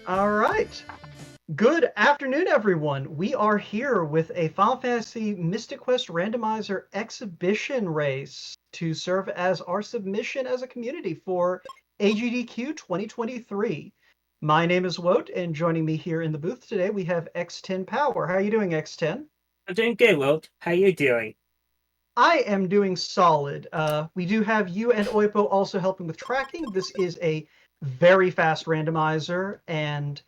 All right. Good afternoon, everyone. We are here with a Final Fantasy Mystic Quest Randomizer exhibition race to serve as our submission as a community for AGDQ 2023. My name is Wout, and joining me here in the booth today, we have X10 Power. How are you doing, X10? I'm doing good, Will. How you doing? I am doing solid. We do have you and Oipo also helping with tracking. This is a very fast randomizer, and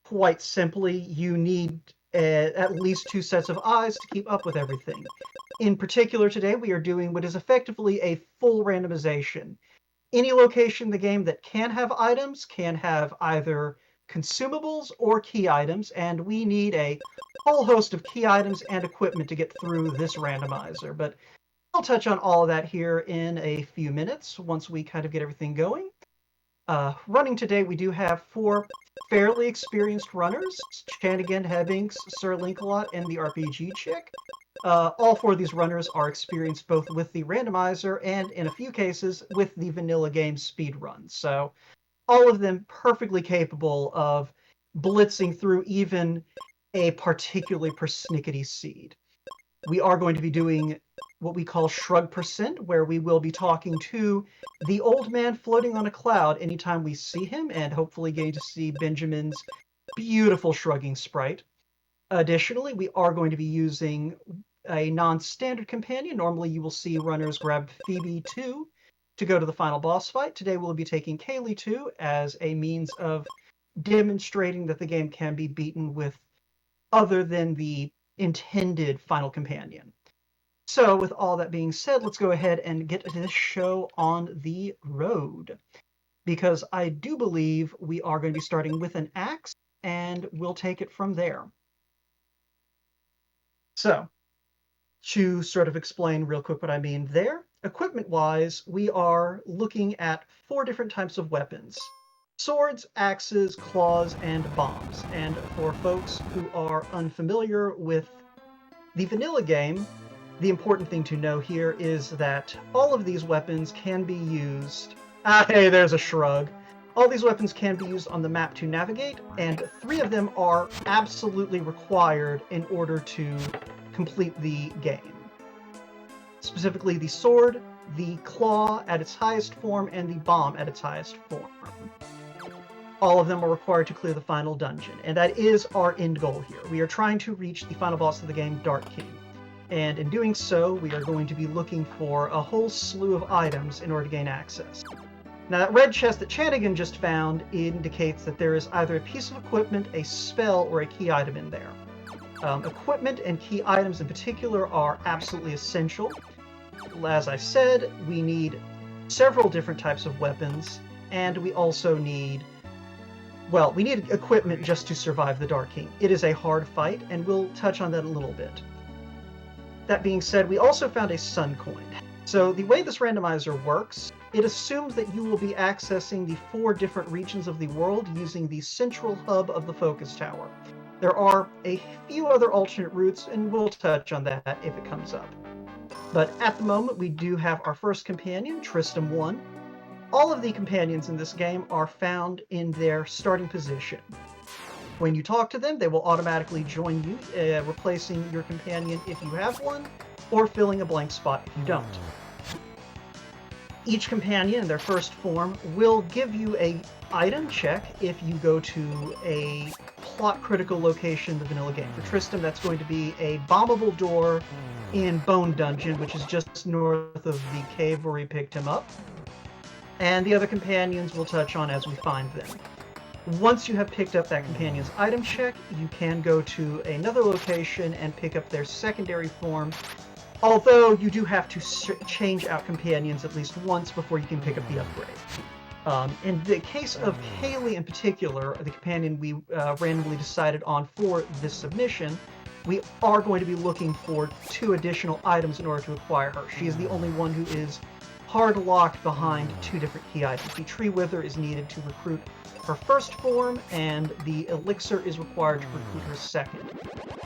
quite simply, you need at least two sets of eyes to keep up with everything. In particular, today we are doing what is effectively a full randomization. Any location in the game that can have items can have either consumables or key items, and we need a whole host of key items and equipment to get through this randomizer. But I'll touch on all of that here in a few minutes once we kind of get everything going. Running today, we do have four fairly experienced runners, Chanigan, Hebbings, Sir Linkalot, and the RPG Chick. All four of these runners are experienced both with the randomizer and, in a few cases, with the vanilla game speedrun. So all of them perfectly capable of blitzing through even a particularly persnickety seed. We are going to be doing what we call shrug percent, where we will be talking to the old man floating on a cloud anytime we see him, and hopefully getting to see Benjamin's beautiful shrugging sprite. Additionally, we are going to be using a non-standard companion. Normally you will see runners grab Phoebe 2 to go to the final boss fight. Today we'll be taking Kaylee 2 as a means of demonstrating that the game can be beaten with other than the intended final companion. So with all that being said, let's go ahead and get this show on the road, because I do believe we are going to be starting with an axe, and we'll take it from there. So, to sort of explain real quick what I mean there, equipment-wise, we are looking at four different types of weapons: swords, axes, claws, and bombs. And for folks who are unfamiliar with the vanilla game, the important thing to know here is that all of these weapons can be used... hey, there's a shrug. All these weapons can be used on the map to navigate, and three of them are absolutely required in order to complete the game. Specifically, the sword, the claw at its highest form, and the bomb at its highest form. All of them are required to clear the final dungeon, and that is our end goal here. We are trying to reach the final boss of the game, Dark King. And in doing so, we are going to be looking for a whole slew of items in order to gain access. Now, that red chest that Chanigan just found indicates that there is either a piece of equipment, a spell, or a key item in there. Equipment and key items in particular are absolutely essential. As I said, we need several different types of weapons, and we also need... well, we need equipment just to survive the Dark King. It is a hard fight, and we'll touch on that a little bit. That being said, we also found a sun coin. So the way this randomizer works, it assumes that you will be accessing the four different regions of the world using the central hub of the focus tower. There are a few other alternate routes, and we'll touch on that if it comes up. But at the moment, we do have our first companion, Tristram 1. All of the companions in this game are found in their starting position. When you talk to them, they will automatically join you, replacing your companion if you have one, or filling a blank spot if you don't. Each companion in their first form will give you an item check if you go to a plot-critical location in the vanilla game. For Tristram, that's going to be a bombable door in Bone Dungeon, which is just north of the cave where we picked him up. And the other companions we'll touch on as we find them. Once you have picked up that companion's item check, you can go to another location and pick up their secondary form, although you do have to change out companions at least once before you can pick up the upgrade. In the case of Kaylee in particular, the companion we randomly decided on for this submission, we are going to be looking for two additional items in order to acquire her. She is the only one who is hard locked behind two different key items. The Tree Wither is needed to recruit her first form, and the Elixir is required to recruit her second.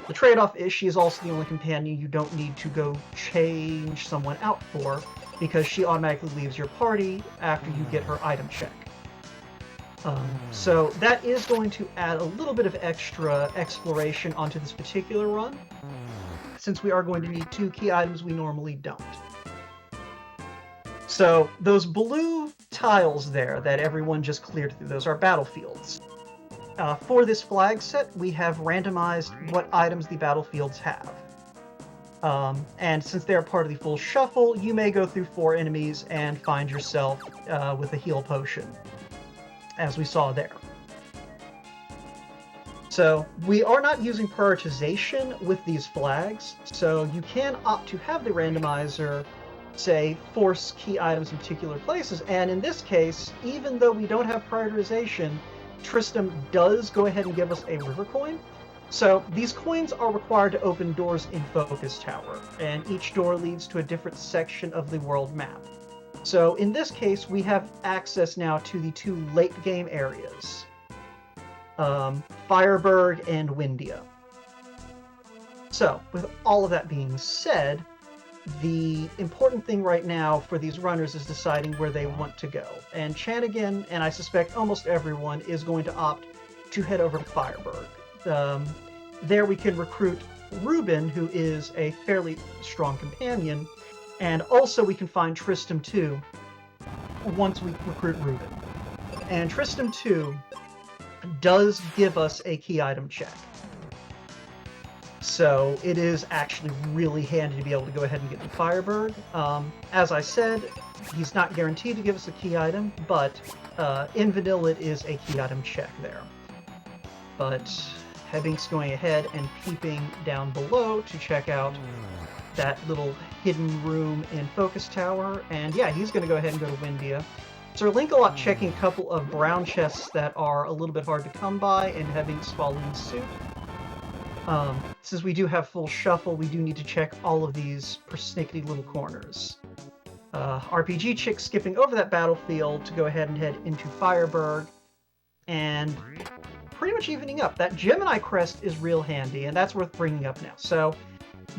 The trade-off is she is also the only companion you don't need to go change someone out for, because she automatically leaves your party after you get her item check. So that is going to add a little bit of extra exploration onto this particular run, since we are going to need 2 key items we normally don't. So those blue tiles there that everyone just cleared through, those are battlefields. For this flag set, we have randomized what items the battlefields have. And since they're part of the full shuffle, you may go through 4 enemies and find yourself with a heal potion, as we saw there. So we are not using prioritization with these flags, so you can opt to have the randomizer, say, force key items in particular places, and in this case, even though we don't have prioritization, Tristram does go ahead and give us a river coin. So these coins are required to open doors in Focus Tower, and each door leads to a different section of the world map. So in this case, we have access now to the 2 late game areas, Fireburg and Windia. So with all of that being said, the important thing right now for these runners is deciding where they want to go. And Chanigan, and I suspect almost everyone, is going to opt to head over to Fireburg. There we can recruit Reuben, who is a fairly strong companion, and also we can find Tristram too once we recruit Reuben. And Tristram 2 does give us a key item check. So it is actually really handy to be able to go ahead and get to Fireburg. As I said, he's not guaranteed to give us a key item, but in vanilla it is a key item check there. But Hebink's going ahead and peeping down below to check out that little hidden room in Focus Tower, and yeah, he's going to go ahead and go to Windia. Sir Linkalot checking a couple of brown chests that are a little bit hard to come by, and Hebink's following suit. Since we do have full shuffle, we do need to check all of these persnickety little corners. RPG Chick skipping over that battlefield to go ahead and head into Fireburg, and pretty much evening up. That Gemini crest is real handy, and that's worth bringing up now. So,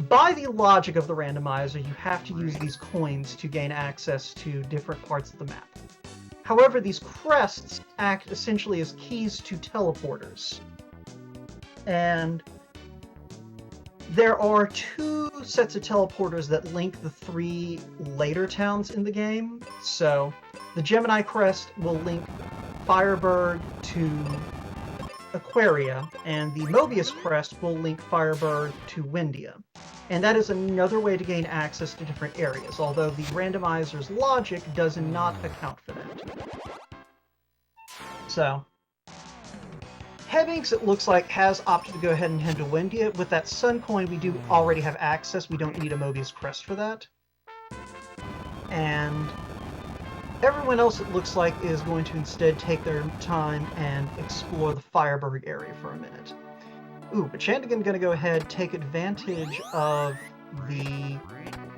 by the logic of the randomizer, you have to use these coins to gain access to different parts of the map. However, these crests act essentially as keys to teleporters. And there are 2 sets of teleporters that link the 3 later towns in the game. So the Gemini crest will link Fireburg to Aquaria, and the Mobius crest will link Fireburg to Windia. And that is another way to gain access to different areas, although the randomizer's logic does not account for that. So Hebbinks, it looks like, has opted to go ahead and head to Windia. With that Sun Coin, we do already have access. We don't need a Mobius crest for that. And everyone else, it looks like, is going to instead take their time and explore the Fireburg area for a minute. Ooh, but Chandigan going to go ahead, take advantage of the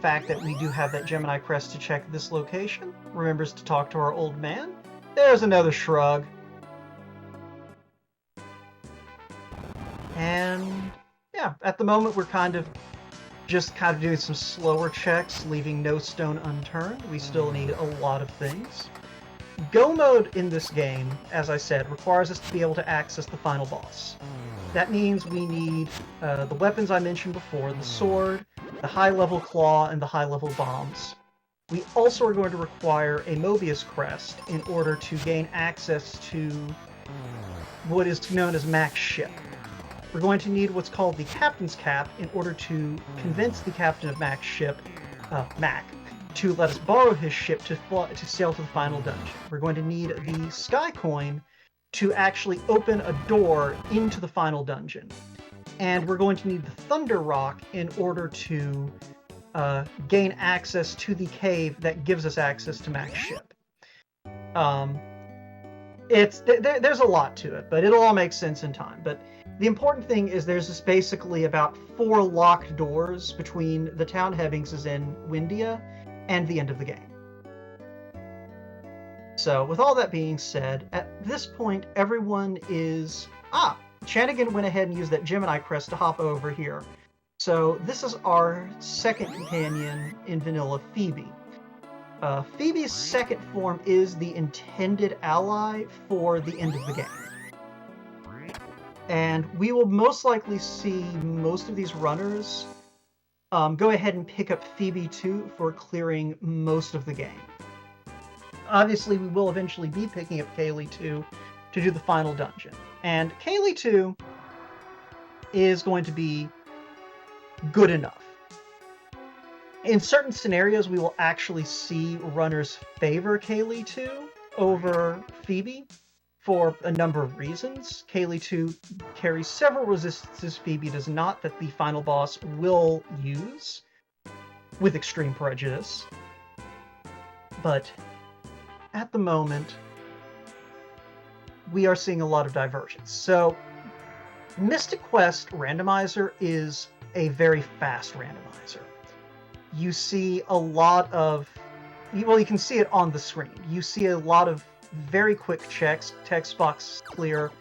fact that we do have that Gemini crest to check this location. Remembers to talk to our old man. There's another shrug. And yeah, at the moment we're kind of doing some slower checks, leaving no stone unturned. We still need a lot of things. Go mode in this game, as I said, requires us to be able to access the final boss. That means we need the weapons I mentioned before, the sword, the high-level claw, and the high-level bombs. We also are going to require a Mobius crest in order to gain access to what is known as Mac's ship. We're going to need what's called the Captain's Cap in order to convince the captain of Mac's ship, Mac, to let us borrow his ship to sail to the final dungeon. We're going to need the Sky Coin to actually open a door into the final dungeon. And we're going to need the Thunder Rock in order to gain access to the cave that gives us access to Mac's ship. There's a lot to it, but it'll all make sense in time. But the important thing is there's just basically about 4 locked doors between the town Hebbings is in Windia and the end of the game. So with all that being said, at this point everyone is... Chanigan went ahead and used that Gemini crest to hop over here. So this is our second companion in vanilla, Phoebe. Phoebe's second form is the intended ally for the end of the game. And we will most likely see most of these runners go ahead and pick up Phoebe 2 for clearing most of the game. Obviously, we will eventually be picking up Kaylee 2 to do the final dungeon. And Kaylee 2 is going to be good enough. In certain scenarios, we will actually see runners favor Kaylee 2 over Phoebe for a number of reasons. Kaylee 2 carries several resistances Phoebe does not that the final boss will use with extreme prejudice. But at the moment, we are seeing a lot of divergence. So, Mystic Quest Randomizer is a very fast randomizer. You see a lot of, well, you can see it on the screen. You see a lot of very quick checks, text box clear,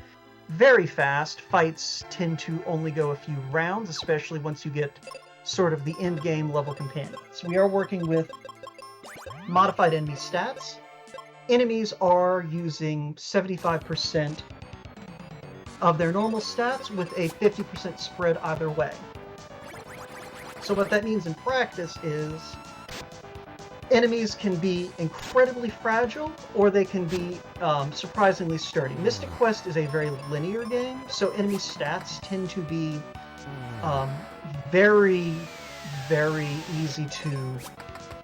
very fast. Fights tend to only go a few rounds, especially once you get sort of the end game level companions. We are working with modified enemy stats. Enemies are using 75% of their normal stats with a 50% spread either way. So what that means in practice is enemies can be incredibly fragile, or they can be surprisingly sturdy. Mystic Quest is a very linear game, so enemy stats tend to be very, very easy to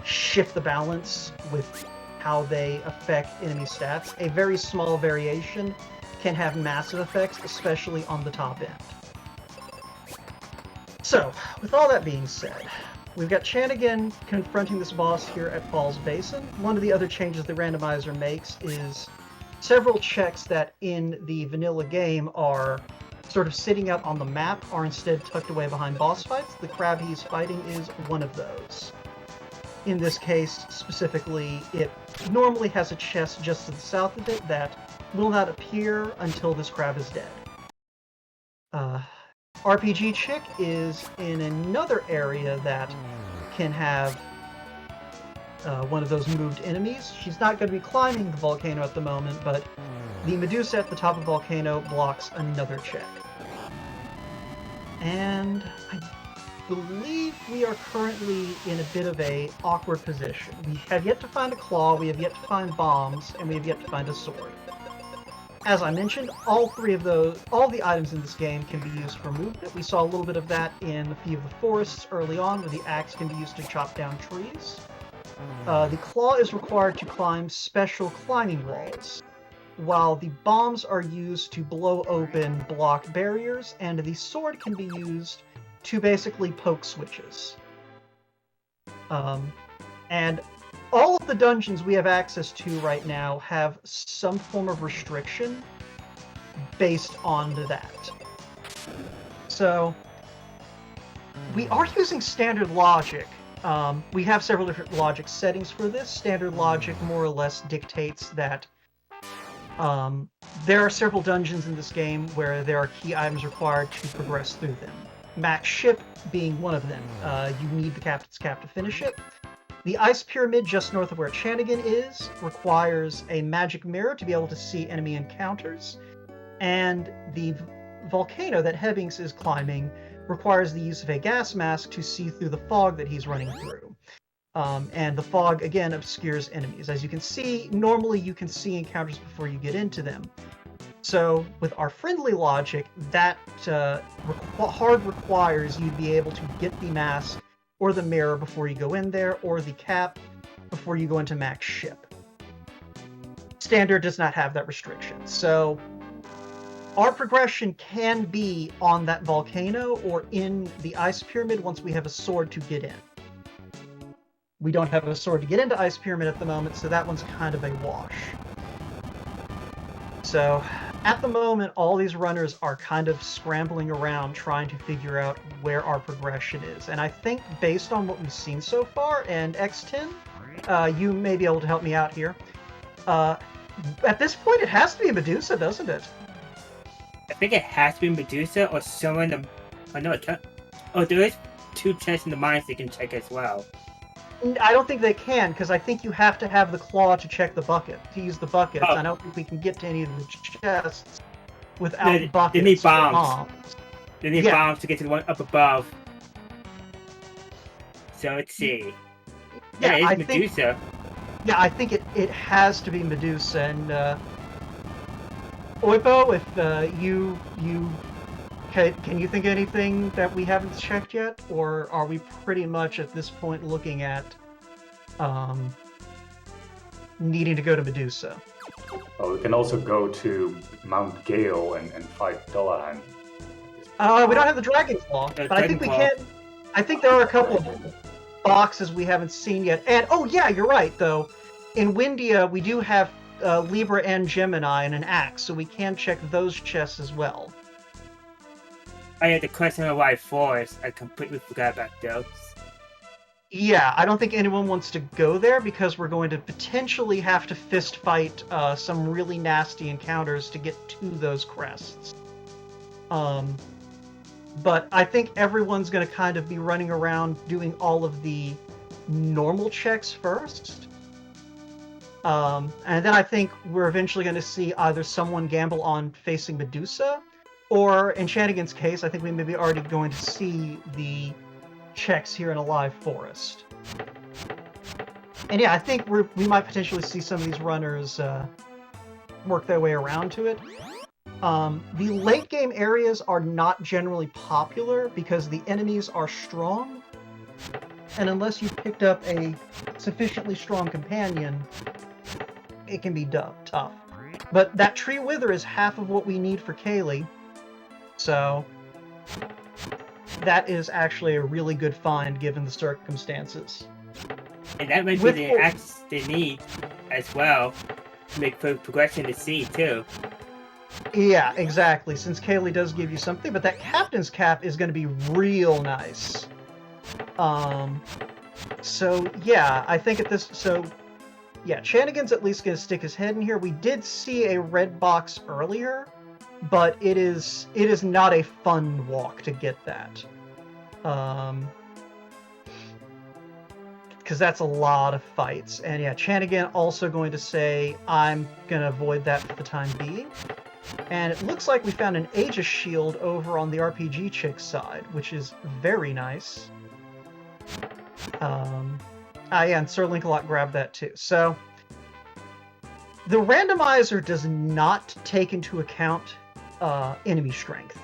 shift the balance with how they affect enemy stats. A very small variation can have massive effects, especially on the top end. So, with all that being said, we've got Chanigan confronting this boss here at Falls Basin. One of the other changes the randomizer makes is several checks that in the vanilla game are sort of sitting out on the map are instead tucked away behind boss fights. The crab he's fighting is one of those. In this case, specifically, it normally has a chest just to the south of it that will not appear until this crab is dead. RPG Chick is in another area that can have one of those moved enemies. She's not going to be climbing the volcano at the moment, but the Medusa at the top of the volcano blocks another check. And I believe we are currently in a bit of a awkward position. We have yet to find a claw, we have yet to find bombs, and we have yet to find a sword. As I mentioned, all the items in this game can be used for movement. We saw a little bit of that in a few of the forests early on, where the axe can be used to chop down trees. The claw is required to climb special climbing walls, while the bombs are used to blow open block barriers, and the sword can be used to basically poke switches. And all of the dungeons we have access to right now have some form of restriction based on that. So, we are using standard logic. We have several different logic settings for this. Standard logic more or less dictates that there are several dungeons in this game where there are key items required to progress through them. Max Ship being one of them. You need the Captain's Cap to finish it. The Ice Pyramid just north of where Chanigan is requires a magic mirror to be able to see enemy encounters. And the volcano that Hebbings is climbing requires the use of a gas mask to see through the fog that he's running through. And the fog, again, obscures enemies. As you can see, normally you can see encounters before you get into them. So, with our friendly logic, that hard requires you to be able to get the mask or the mirror before you go in there, or the cap before you go into Max Ship. Standard does not have that restriction. So, our progression can be on that volcano or in the Ice Pyramid once we have a sword to get in. We don't have a sword to get into Ice Pyramid at the moment, so that one's kind of a wash. So, at the moment, all these runners are kind of scrambling around trying to figure out where our progression is. And I think based on what we've seen so far, and X10, you may be able to help me out here. At this point, it has to be Medusa, doesn't it? I think it has to be Medusa or someone. Oh, there is two chests in the mines you can check as well. I don't think they can, because I think you have to have the claw to check the bucket, to use the buckets. Oh. I don't think we can get to any of the chests without They buckets need or bombs. bombs. They need Yeah. bombs to get to the one up above. So let's see. Yeah, That is I Medusa. I think it has to be Medusa. And Oipo, if you can you think of anything that we haven't checked yet, or are we pretty much at this point looking at needing to go to Medusa? Well, we can also go to Mount Gale and fight Dullahan. We don't have the Dragon Claw, but I think we Dragon can. I think there are a couple of boxes we haven't seen yet. And oh yeah, you're right though. In Windia, we do have Libra and Gemini and an axe, so we can check those chests as well. I had the question of why forest. I completely forgot about those. Yeah, I don't think anyone wants to go there because we're going to potentially have to fist fight some really nasty encounters to get to those crests. But I think everyone's going to kind of be running around doing all of the normal checks first. And then I think we're eventually going to see either someone gamble on facing Medusa, or in Shanigan's case, I think we may be already going to see the checks here in a live forest. And yeah, I think we might potentially see some of these runners work their way around to it. The late game areas are not generally popular because the enemies are strong, and unless you've picked up a sufficiently strong companion, it can be tough. But that Tree Wither is half of what we need for Kaylee, so that is actually a really good find given the circumstances. And that might be the axe they need as well to make progression to C too. Yeah, exactly, since Kaylee does give you something, but that Captain's Cap is going to be real nice. So yeah, I think yeah, Shanigan's at least going to stick his head in here. We did see a red box earlier, but it is not a fun walk to get that. Because that's a lot of fights. And yeah, Shanigan also going to say, I'm going to avoid that for the time being. And it looks like we found an Aegis shield over on the RPG chick side, which is very nice. Yeah, and Sir Linkalot grabbed that too. So, the randomizer does not take into account enemy strength.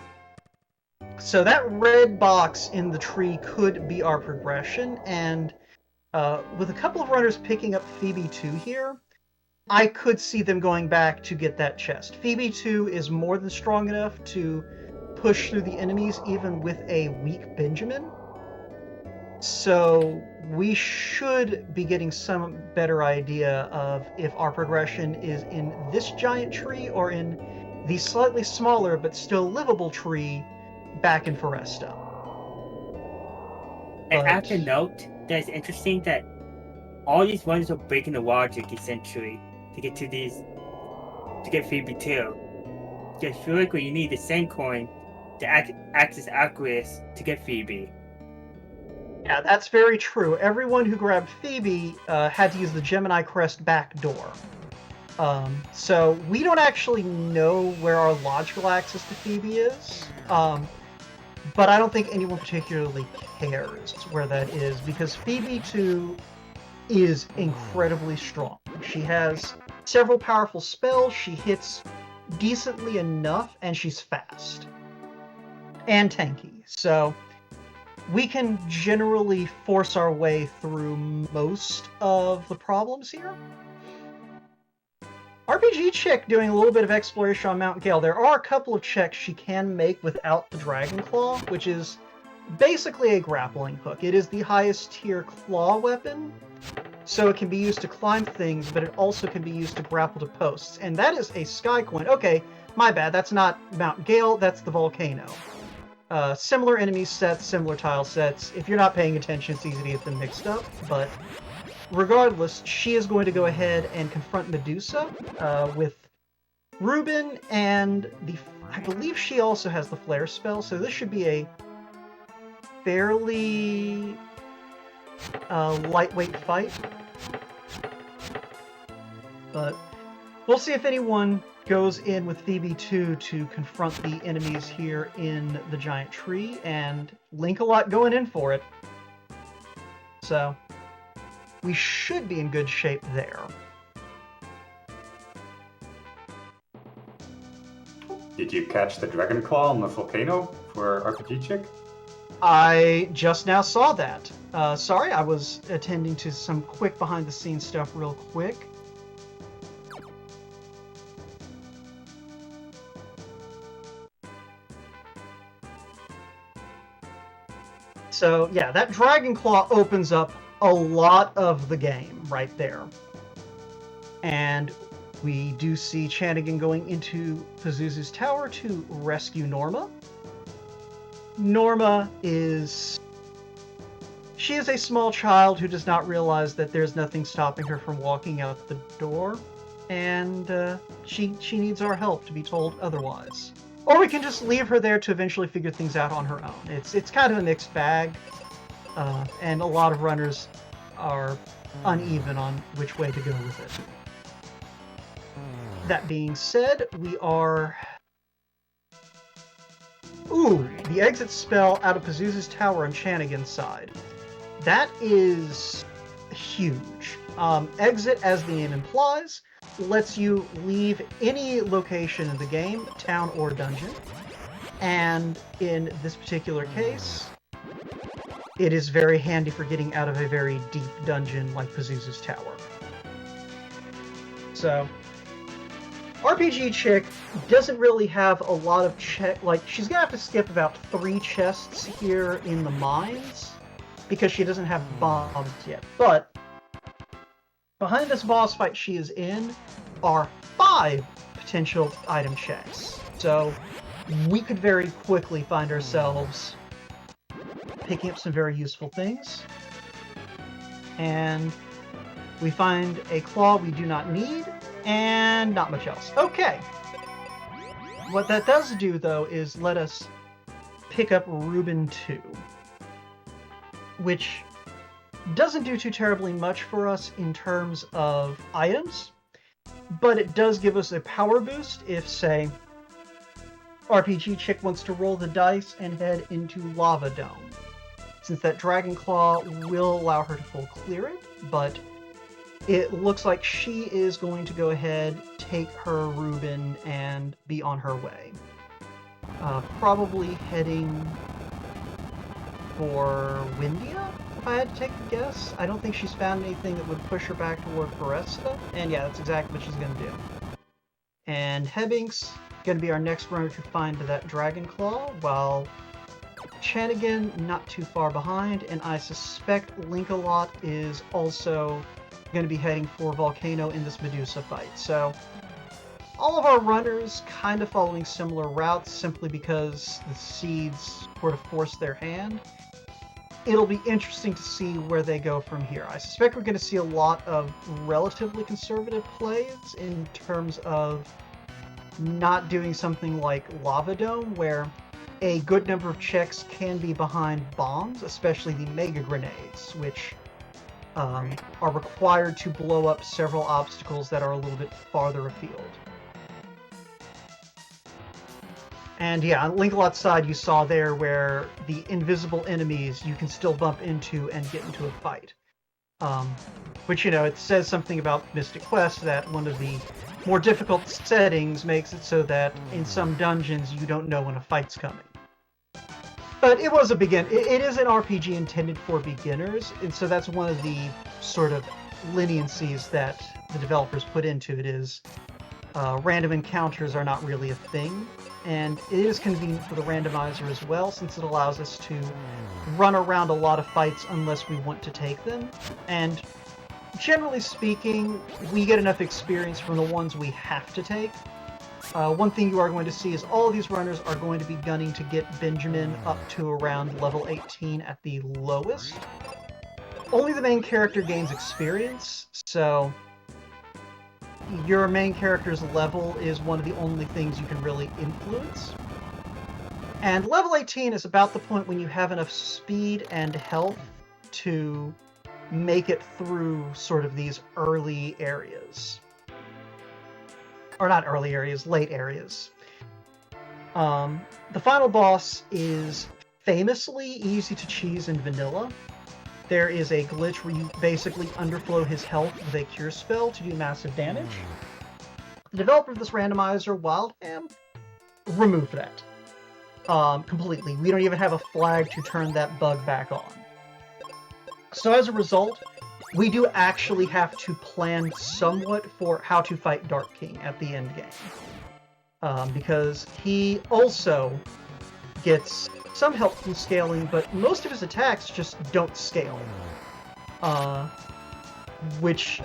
So that red box in the tree could be our progression, and with a couple of runners picking up Phoebe 2 here, I could see them going back to get that chest. Phoebe 2 is more than strong enough to push through the enemies even with a weak Benjamin. So we should be getting some better idea of if our progression is in this giant tree or in the slightly smaller but still livable tree back in Foresta. And I have to note that it's interesting that all these runners are breaking the logic essentially to get to these, to get Phoebe 2. Because feel like you need the same coin to access Aqueous to get Phoebe. Yeah, that's very true. Everyone who grabbed Phoebe had to use the Gemini Crest back door. So we don't actually know where our logical access to Phoebe is. But I don't think anyone particularly cares where that is, because Phoebe 2 is incredibly strong. She has several powerful spells, she hits decently enough, and she's fast. And tanky. So we can generally force our way through most of the problems here. RPG Chick doing a little bit of exploration on Mount Gale. There are a couple of checks she can make without the Dragon Claw, which is basically a grappling hook. It is the highest tier claw weapon, so it can be used to climb things, but it also can be used to grapple to posts. And that is a sky coin. Okay, my bad, that's not Mount Gale, that's the volcano. Similar enemy sets, similar tile sets. If you're not paying attention, it's easy to get them mixed up, but regardless, she is going to go ahead and confront Medusa with Ruben, and I believe she also has the flare spell, so this should be a fairly lightweight fight. But we'll see if anyone goes in with Phoebe 2 to confront the enemies here in the giant tree, and Link-a-Lot going in for it. So we should be in good shape there. Did you catch the dragon claw on the volcano for RPG Chick? I just now saw that. Sorry, I was attending to some quick behind-the-scenes stuff real quick. So yeah, that dragon claw opens up a lot of the game right there. And we do see Chanigan going into Pazuzu's tower to rescue Norma. Norma is... She is a small child who does not realize that there's nothing stopping her from walking out the door. And she needs our help to be told otherwise. Or we can just leave her there to eventually figure things out on her own. It's kind of a mixed bag. And a lot of runners are uneven on which way to go with it. That being said, we are... Ooh, the exit spell out of Pazuzu's tower on Chanigan's side. That is huge. Exit, as the name implies, lets you leave any location in the game, town or dungeon. And in this particular case, it is very handy for getting out of a very deep dungeon like Pazuzu's tower. So, RPG Chick doesn't really have a lot of she's gonna have to skip about 3 chests here in the mines because she doesn't have bombs yet. But behind this boss fight she is in are 5 potential item checks. So we could very quickly find ourselves picking up some very useful things. And we find a claw we do not need, and not much else. Okay. What that does do, though, is let us pick up Reuben 2, which doesn't do too terribly much for us in terms of items, but it does give us a power boost if, say, RPG Chick wants to roll the dice and head into Lava Dome, since that Dragon Claw will allow her to full clear it, but it looks like she is going to go ahead, take her Reuben, and be on her way. Probably heading for Windia, if I had to take a guess. I don't think she's found anything that would push her back toward Foresta, and yeah, that's exactly what she's going to do. And Hebbing's going to be our next runner to find that Dragon Claw, while Chanigan not too far behind, and I suspect Link-a-Lot is also going to be heading for Volcano in this Medusa fight. So all of our runners kind of following similar routes simply because the seeds sort of force their hand. It'll be interesting to see where they go from here. I suspect we're going to see a lot of relatively conservative plays in terms of not doing something like Lava Dome, where a good number of checks can be behind bombs, especially the Mega Grenades, which are required to blow up several obstacles that are a little bit farther afield. And yeah, on Link-a-Lot's side, you saw there where the invisible enemies you can still bump into and get into a fight. Which, you know, it says something about Mystic Quest that one of the more difficult settings makes it so that in some dungeons you don't know when a fight's coming. But it was a it is an RPG intended for beginners, and so that's one of the sort of leniencies that the developers put into it is random encounters are not really a thing, and it is convenient for the randomizer as well, since it allows us to run around a lot of fights unless we want to take them. And generally speaking, we get enough experience from the ones we have to take. One thing you are going to see is all of these runners are going to be gunning to get Benjamin up to around level 18 at the lowest. Only the main character gains experience, so your main character's level is one of the only things you can really influence. And level 18 is about the point when you have enough speed and health to make it through sort of these early areas. Or not early areas, late areas. The final boss is famously easy to cheese in vanilla. There is a glitch where you basically underflow his health with a cure spell to do massive damage. The developer of this randomizer, Wildham, removed that completely. We don't even have a flag to turn that bug back on. So as a result, we do actually have to plan somewhat for how to fight Dark King at the end game. Because he also gets some help from scaling, but most of his attacks just don't scale. Which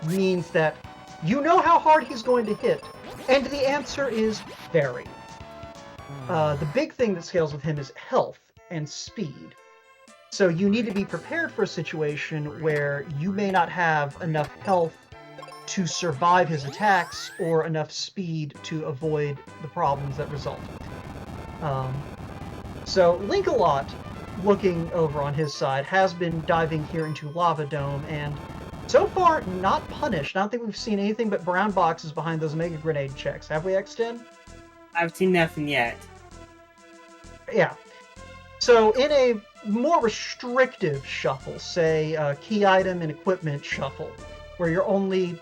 means that you know how hard he's going to hit, and the answer is very. The big thing that scales with him is health and speed. So you need to be prepared for a situation where you may not have enough health to survive his attacks or enough speed to avoid the problems that result. So Link-a-Lot, looking over on his side, has been diving here into Lava Dome, and so far not punished. I don't think we've seen anything but brown boxes behind those Mega Grenade checks. Have we, X10? I've seen nothing yet. Yeah. So in a more restrictive shuffle, say key item and equipment shuffle, where you're only,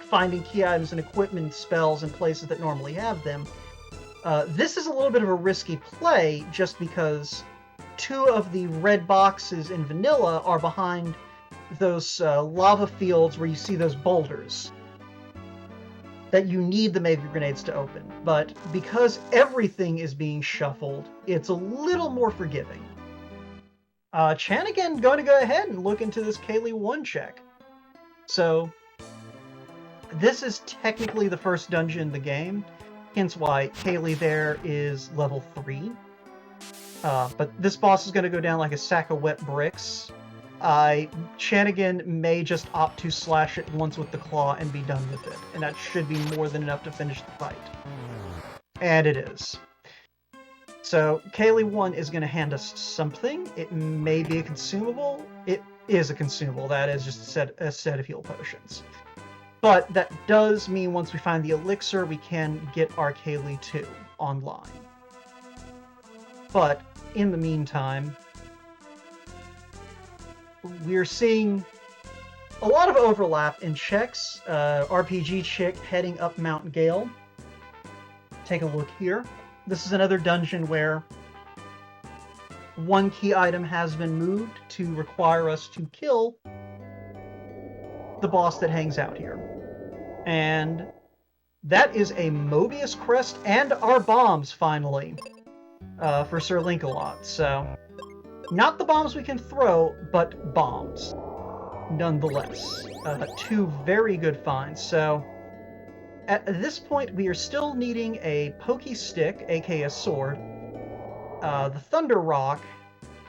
finding key items and equipment spells in places that normally have them, this is a little bit of a risky play just because 2 of the red boxes in vanilla are behind those lava fields where you see those boulders that you need the Mega Grenades to open. But because everything is being shuffled, it's a little more forgiving. Chanigan going to go ahead and look into this Kaylee 1 check. So this is technically the first dungeon in the game, hence why Kaylee there is level 3. But this boss is going to go down like a sack of wet bricks. Chanigan may just opt to slash it once with the claw and be done with it, and that should be more than enough to finish the fight. And it is. So Kaylee 1 is going to hand us something. It may be a consumable. It is a consumable. That is just a set of heal potions. But that does mean once we find the elixir, we can get our Kaylee 2 online. But in the meantime, we're seeing a lot of overlap in checks. RPG chick heading up Mount Gale. Take a look here. This is another dungeon where 1 key item has been moved to require us to kill the boss that hangs out here. And that is a Mobius crest and our bombs, finally, for Sir Link-a-Lot. So, not the bombs we can throw, but bombs, nonetheless. 2 very good finds. So, at this point, we are still needing a pokey stick, aka a sword, the Thunder Rock,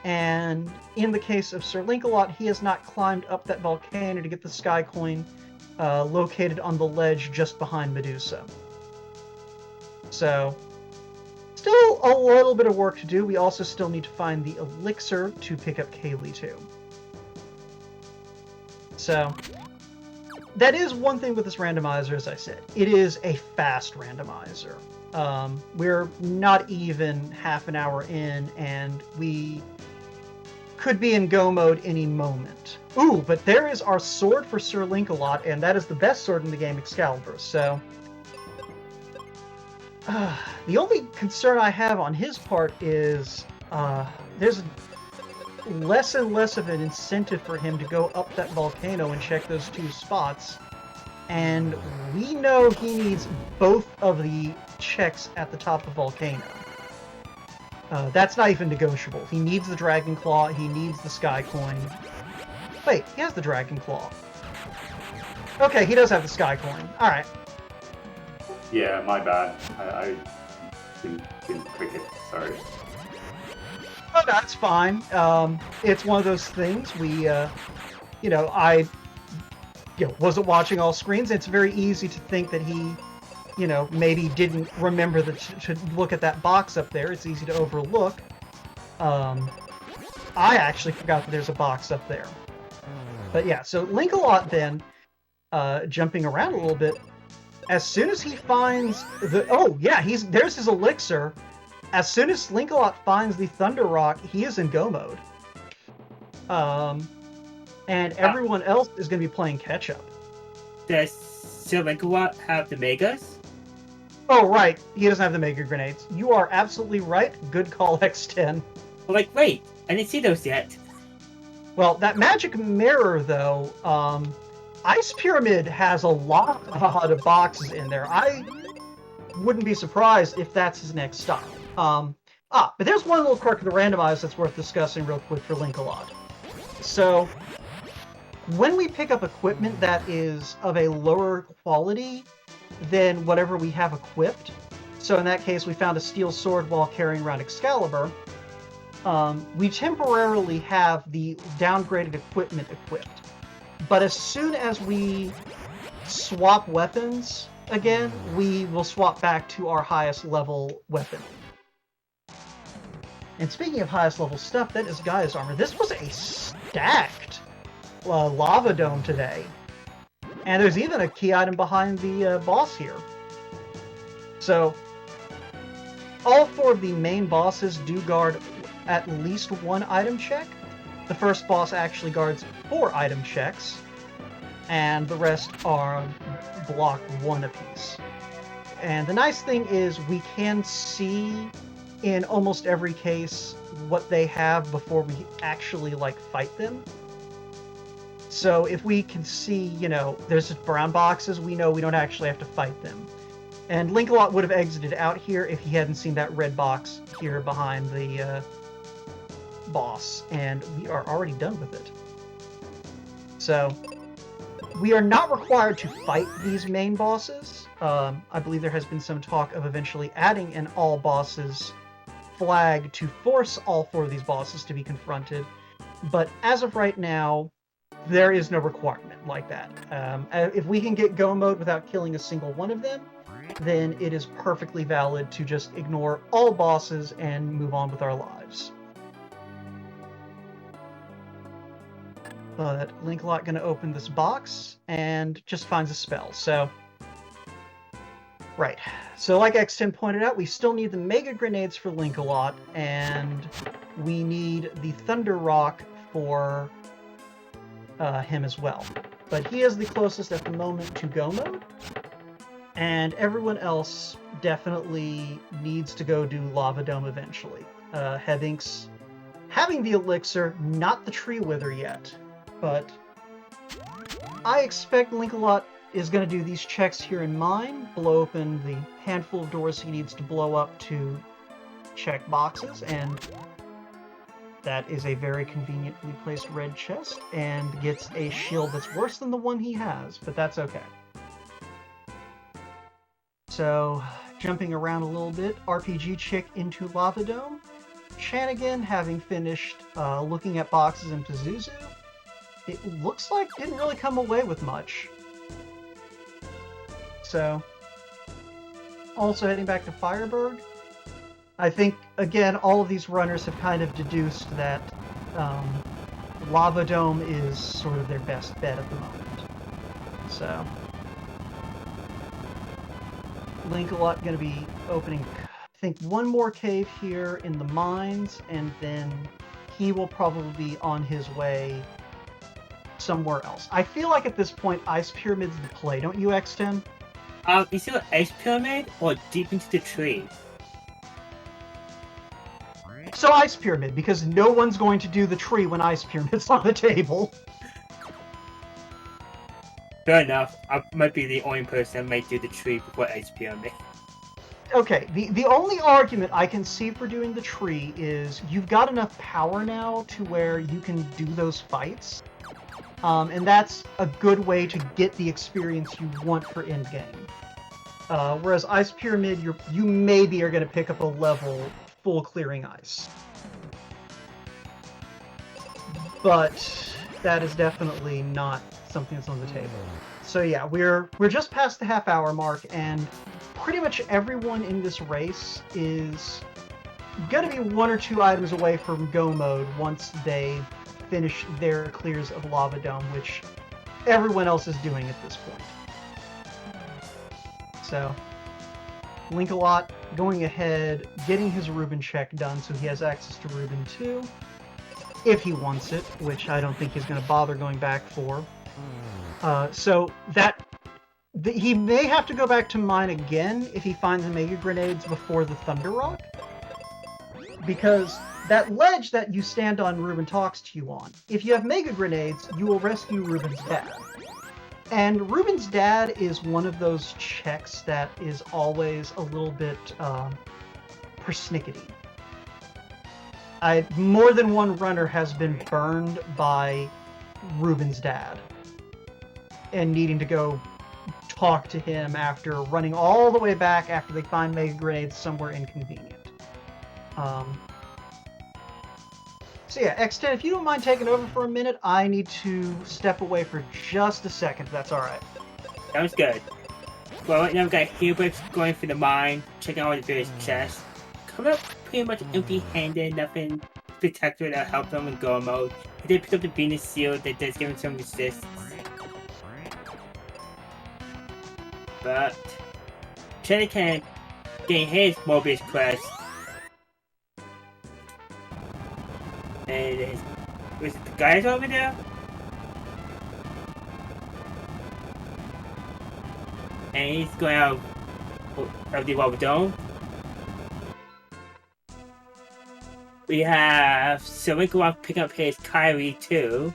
and in the case of Sir Link-a-Lot, he has not climbed up that volcano to get the Sky Coin located on the ledge just behind Medusa. So, still a little bit of work to do. We also still need to find the elixir to pick up Kaylee 2. So, that is one thing with this randomizer, as I said. It is a fast randomizer. We're not even half an hour in, and we could be in go mode any moment. Ooh, but there is our sword for Sir Link-a-Lot, and that is the best sword in the game, Excalibur. So, the only concern I have on his part is there's less and less of an incentive for him to go up that volcano and check those 2 spots. And we know he needs both of the checks at the top of the volcano. That's not even negotiable. He needs the Dragon Claw, he needs the Sky Coin. Wait, he has the Dragon Claw. Okay, he does have the Sky Coin. Alright. Yeah, my bad. I didn't click it. Sorry. Oh, that's fine. It's one of those things. I wasn't watching all screens. It's very easy to think that he, maybe didn't remember to look at that box up there. It's easy to overlook. I actually forgot that there's a box up there. But yeah, so Link-a-Lot then, jumping around a little bit, as soon as he finds the... Oh, yeah, there's his elixir. As soon as Link-a-Lot finds the Thunder Rock, he is in go mode. And everyone else is going to be playing catch-up. Does Sir Link-a-Lot have the Megas? Oh, right. He doesn't have the Mega Grenades. You are absolutely right. Good call, X10. Well, like, wait, I didn't see those yet. Well, that magic mirror, though, Ice Pyramid has a lot of boxes in there. I wouldn't be surprised if that's his next stop. But there's one little quirk of the randomizer that's worth discussing real quick for Link-a-Lot. So, when we pick up equipment that is of a lower quality than whatever we have equipped, so in that case we found a steel sword while carrying around Excalibur, we temporarily have the downgraded equipment equipped. But as soon as we swap weapons again, we will swap back to our highest level weapon. And speaking of highest level stuff, that is Gaia's armor. This was a stacked lava dome today. And there's even a key item behind the boss here. So, all 4 of the main bosses do guard at least 1 item check. The first boss actually guards 4 item checks, and the rest are block 1 apiece. And the nice thing is we can see in almost every case what they have before we actually fight them. So if we can see, there's just brown boxes, we know we don't actually have to fight them. And Link-a-Lot would have exited out here if he hadn't seen that red box here behind the boss, and we are already done with it. So, we are not required to fight these main bosses. I believe there has been some talk of eventually adding an all bosses flag to force all 4 of these bosses to be confronted, but as of right now, there is no requirement like that. If we can get go mode without killing a single one of them, then it is perfectly valid to just ignore all bosses and move on with our lives. But Link-a-Lot gonna open this box and just finds a spell, so... Right. So like X10 pointed out, we still need the Mega Grenades for Link-a-Lot, and we need the Thunder Rock for him as well. But he is the closest at the moment to go mode, and everyone else definitely needs to go do Lava Dome eventually. Heavink's having the elixir, not the tree wither yet, but I expect Link-a-Lot is going to do these checks here in mine, blow open the handful of doors he needs to blow up to check boxes, and that is a very conveniently placed red chest, and gets a shield that's worse than the one he has, but that's okay. So, jumping around a little bit, RPG Chick into Lava Dome. Shanigan, having finished looking at boxes in Pazuzu, it looks like didn't really come away with much. So, also heading back to Fireberg. I think, again, all of these runners have kind of deduced that Lava Dome is sort of their best bet at the moment. So, Link-a-Lot going to be opening, I think, one more cave here in the mines, and then he will probably be on his way somewhere else. I feel like at this point, Ice Pyramid's the play, don't you, X10? Is it an Ice Pyramid or deep into the tree? So Ice Pyramid, because no one's going to do the tree when Ice Pyramid's on the table. Fair enough. I might be the only person that might do the tree before Ice Pyramid. Okay, the only argument I can see for doing the tree is you've got enough power now to where you can do those fights. And that's a good way to get the experience you want for endgame. Whereas Ice Pyramid, you maybe are going to pick up a level full clearing ice. But that is definitely not something that's on the table. So yeah, we're just past the half-hour mark, and pretty much everyone in this race is going to be 1 or 2 items away from go mode once they finish their clears of Lava Dome, which everyone else is doing at this point. So, Link-a-Lot going ahead, getting his Reuben check done so he has access to Reuben 2, if he wants it, which I don't think he's going to bother going back for. So he may have to go back to mine again if he finds the Mega Grenades before the Thunder Rock, because that ledge that you stand on Reuben talks to you on, if you have Mega Grenades, you will rescue Reuben's dad. And Reuben's dad is one of those checks that is always a little bit persnickety. More than one runner has been burned by Reuben's dad and needing to go talk to him after running all the way back after they find Mega Grenades somewhere inconvenient. So yeah, X10, if you don't mind taking over for a minute, I need to step away for just a second, if that's alright. Sounds good. Well, right now we've got Hubert going through the mine, checking all the various chests. Coming up pretty much empty-handed, nothing spectacular that'll help them in go mode. He did pick up the Venus Seal that does give him some resist. But Chenican getting his Mobius quest. And was it the guys over there? And he's going out of the Lava Dome. We have Link-a-Lot pick up his Kyrie too.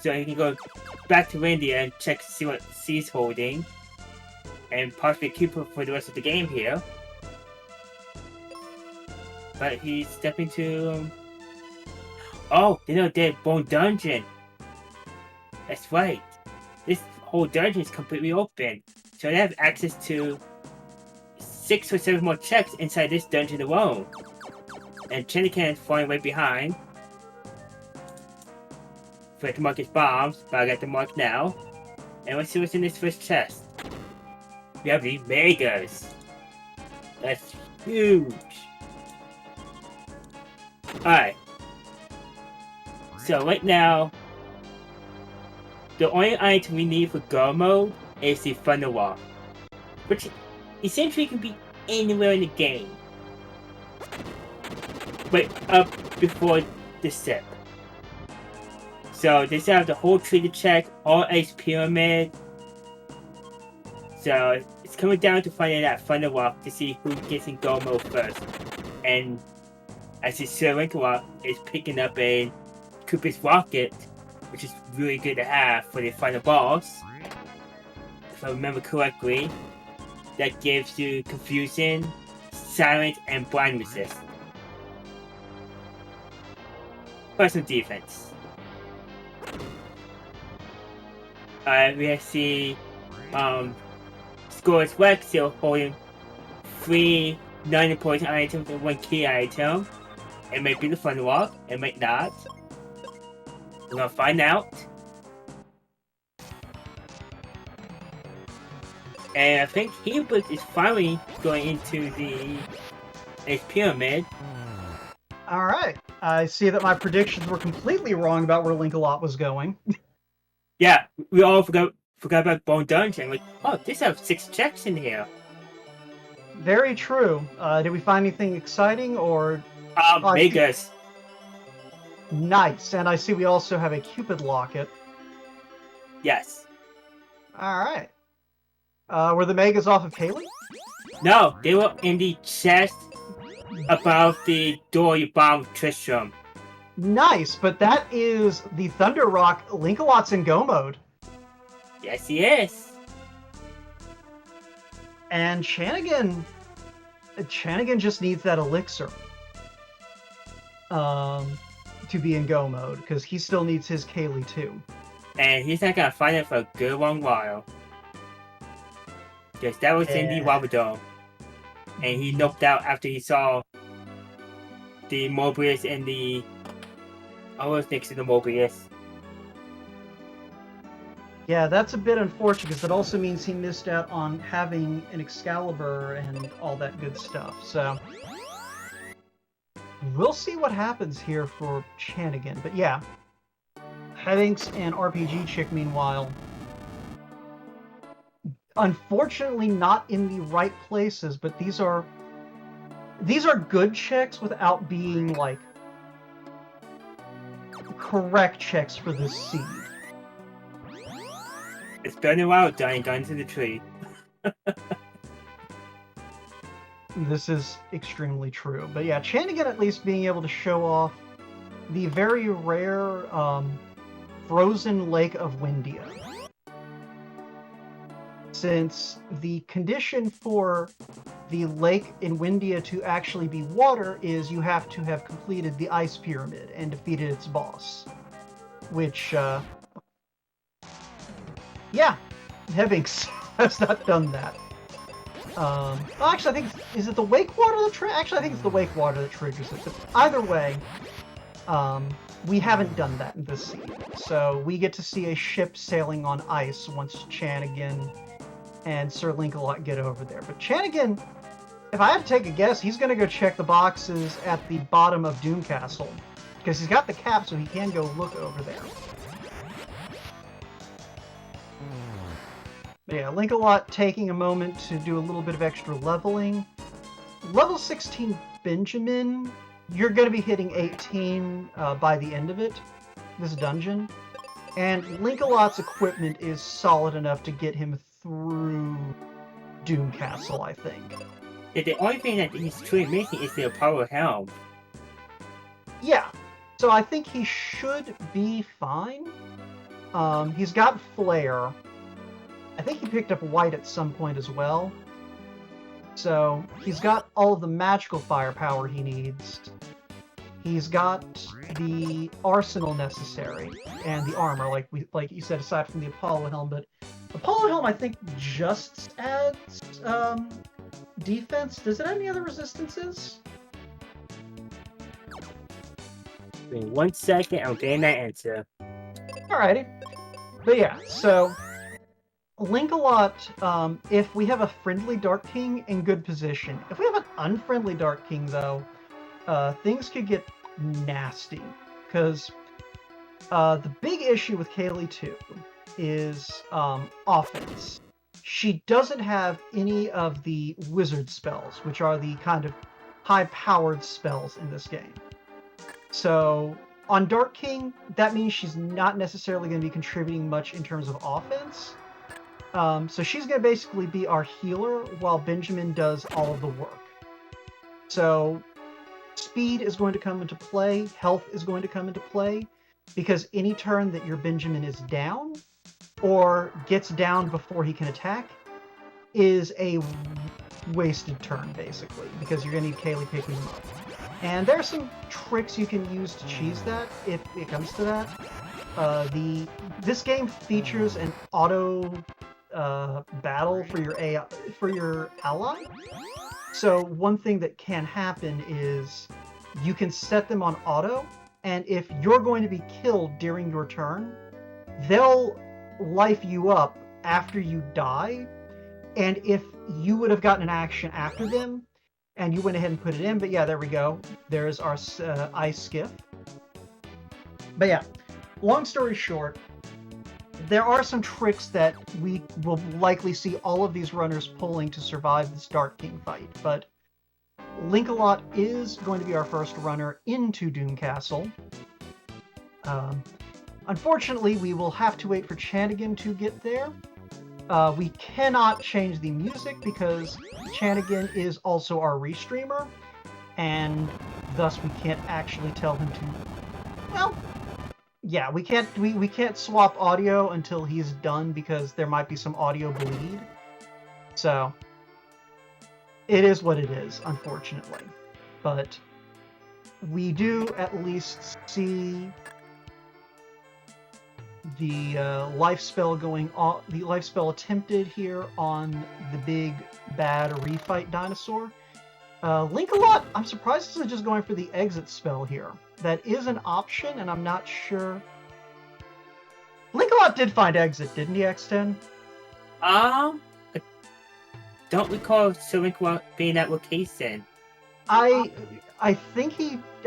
So he can go back to India and check to see what C's holding. And possibly keep her for the rest of the game here. But he's stepping to... Oh, they know they're Bone Dungeon. That's right. This whole dungeon is completely open. So they have access to 6 or 7 more checks inside this dungeon alone. And Chenican is falling right behind. Forgot to mark his bombs, but I got the mark now. And let's see what's in this first chest. We have the Megas. That's huge. Alright. So right now, the only item we need for go mode is the Thunder Wall, which essentially can be anywhere in the game, but up before the Sept. So they still have the whole tree to check, all ice pyramid. So it's coming down to finding that Thunder Walk to see who gets in go mode first. And as you see, Link-a-Lot is picking up a Cooper's Rocket, which is really good to have for the final boss. If I remember correctly, that gives you Confusion, Silence, and Blind Resist. For some defense. We see Score's Rex still holding 3 non-important items and 1 key item. It might be the Thunder Walk, it might not. We're gonna find out. And I think Hubert is finally going into the pyramid. Alright, I see that my predictions were completely wrong about where Link-a-Lot was going. Yeah, we all forgot about Bone Dungeon. Like, oh, this has 6 checks in here. Very true. Did we find anything exciting, or... Vegas. Nice, and I see we also have a Cupid Locket. Yes. Alright. Were the Megas off of Kaylee? No, they were in the chest above the door you bombed Tristram. Nice, but that is the Thunder Rock. Link-a-Lot's in go mode. Yes, he is. And Chanigan just needs that elixir. To be in go mode, because he still needs his Kaylee too. And he's not gonna find it for a good long while. Because that was in the Lava Dome. And he noped out after he saw the Mobius and the... I was next to the Mobius. Yeah, that's a bit unfortunate, because that also means he missed out on having an Excalibur and all that good stuff, so... we'll see what happens here for Chanigan. But yeah, Headinks and RPG Chick, meanwhile, unfortunately not in the right places, but these are good checks without being, like, correct checks for this seed. It's been a while, Johnny. Got into the tree. This is extremely true. But yeah, Chanigan at least being able to show off the very rare frozen lake of Windia. Since the condition for the lake in Windia to actually be water is you have to have completed the ice pyramid and defeated its boss. Which, yeah, Hebbings has not done that. Actually, I think is it the wake water that actually, I think it's the wake water that triggers it. But either way, we haven't done that in this scene. So we get to see a ship sailing on ice once Chanigan and Sir Link-a-Lot get over there. But Chanigan, if I had to take a guess, he's going to go check the boxes at the bottom of Doom Castle. Because he's got the cap, so he can go look over there. Yeah, Link-a-Lot taking a moment to do a little bit of extra leveling. Level 16 Benjamin, you're going to be hitting 18 by the end of it, this dungeon. And Link-a-Lot's equipment is solid enough to get him through Doom Castle, I think. Yeah, the only thing that he's truly missing is the Apollo helm. Yeah, so I think he should be fine. He's got Flare. I think he picked up White at some point as well. So he's got all of the magical firepower he needs. He's got the arsenal necessary and the armor, like you said, aside from the Apollo helm. But Apollo helm, I think, just adds defense. Does it have any other resistances? Give me 1 second, I'm getting that answer. Alrighty. But yeah, so Link-a-Lot, if we have a friendly Dark King, in good position. If we have an unfriendly Dark King, though, things could get nasty. Because the big issue with Kaylee 2 is offense. She doesn't have any of the wizard spells, which are the kind of high-powered spells in this game. So on Dark King, that means she's not necessarily going to be contributing much in terms of offense. So she's going to basically be our healer while Benjamin does all of the work. So speed is going to come into play, health is going to come into play, because any turn that your Benjamin is down, or gets down before he can attack, is a wasted turn, basically, because you're going to need Kaylee picking him up. And there are some tricks you can use to cheese that, if it comes to that. This game features an auto battle for your ally. So one thing that can happen is you can set them on auto, and if you're going to be killed during your turn, they'll life you up after you die. And if you would have gotten an action after them, and you went ahead and put it in, but yeah, there we go. There's our ice skiff. But yeah, long story short, there are some tricks that we will likely see all of these runners pulling to survive this Dark King fight, but Link-a-Lot is going to be our first runner into Doom Castle. Unfortunately, we will have to wait for Chanigan to get there. We cannot change the music because Chanigan is also our restreamer, and thus we can't actually tell him to... Well, yeah, we can't swap audio until he's done because there might be some audio bleed. So, it is what it is, unfortunately. But we do at least see the life spell going on, the life spell attempted here on the big bad refight dinosaur. Link-a-Lot, I'm surprised isn't just going for the exit spell here. That is an option, and I'm not sure. Link-a-Lot did find exit, didn't he, X10? I don't recall Sir Link-a-Lot being at location. I think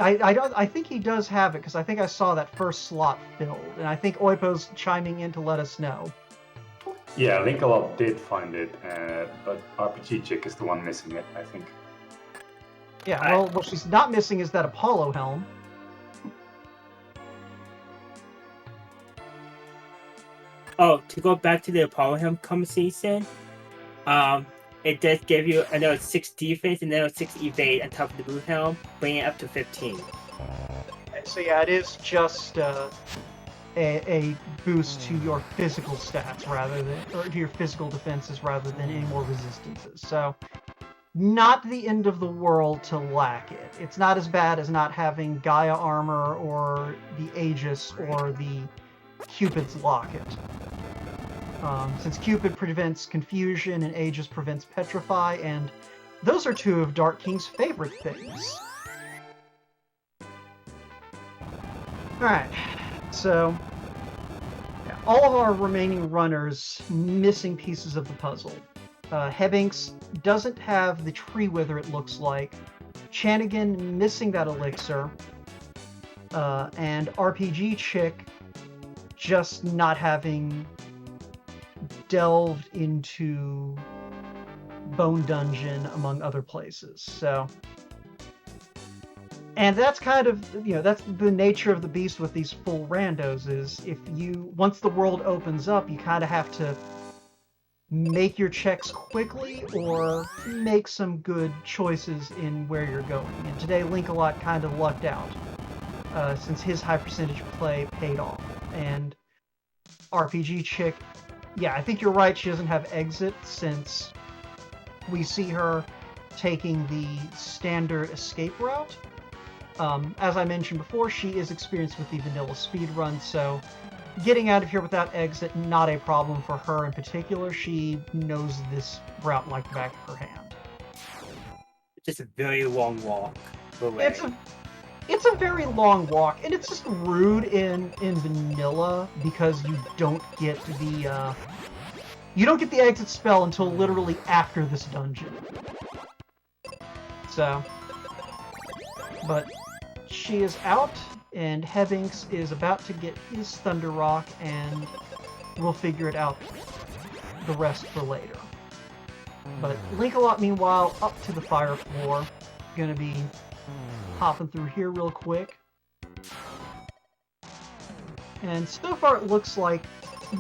I think he does have it because I think I saw that first slot filled, and I think Oipo's chiming in to let us know. Yeah, Linkalot did find it, but RPG Chick is the one missing it, I think. Yeah, well, what she's not missing is that Apollo helm. Oh, to go back to the Apollo helm conversation, it does give you another 6 defense and another 6 evade on top of the blue helm, bringing it up to 15. So yeah, it is just a boost to your physical stats rather than, or to your physical defenses rather than any more resistances. So not the end of the world to lack it. It's not as bad as not having Gaia armor or the Aegis or the Cupid's locket. Since Cupid prevents confusion and Aegis prevents petrify, and those are two of Dark King's favorite things. Alright, so yeah, all of our remaining runners missing pieces of the puzzle. Hebinks doesn't have the tree wither, it looks like. Chanigan missing that elixir. And RPG Chick just not having delved into Bone Dungeon among other places. So, and that's kind of, you know, that's the nature of the beast with these full randos, is if you, once the world opens up, you kind of have to make your checks quickly or make some good choices in where you're going. And today Linkalot kind of lucked out, since his high percentage play paid off. And RPG Chick, yeah, I think you're right, she doesn't have exit, since we see her taking the standard escape route. As I mentioned before, she is experienced with the vanilla speedrun, so getting out of here without exit, not a problem for her in particular. She knows this route like the back of her hand. It's just a very long walk away. It's a very long walk, and it's just rude in vanilla because you don't get the exit spell until literally after this dungeon. So, but she is out, and Hebinks is about to get his Thunder Rock, and we'll figure it out the rest for later. But Linkalot, meanwhile, up to the fire floor, gonna be hopping through here real quick. And so far it looks like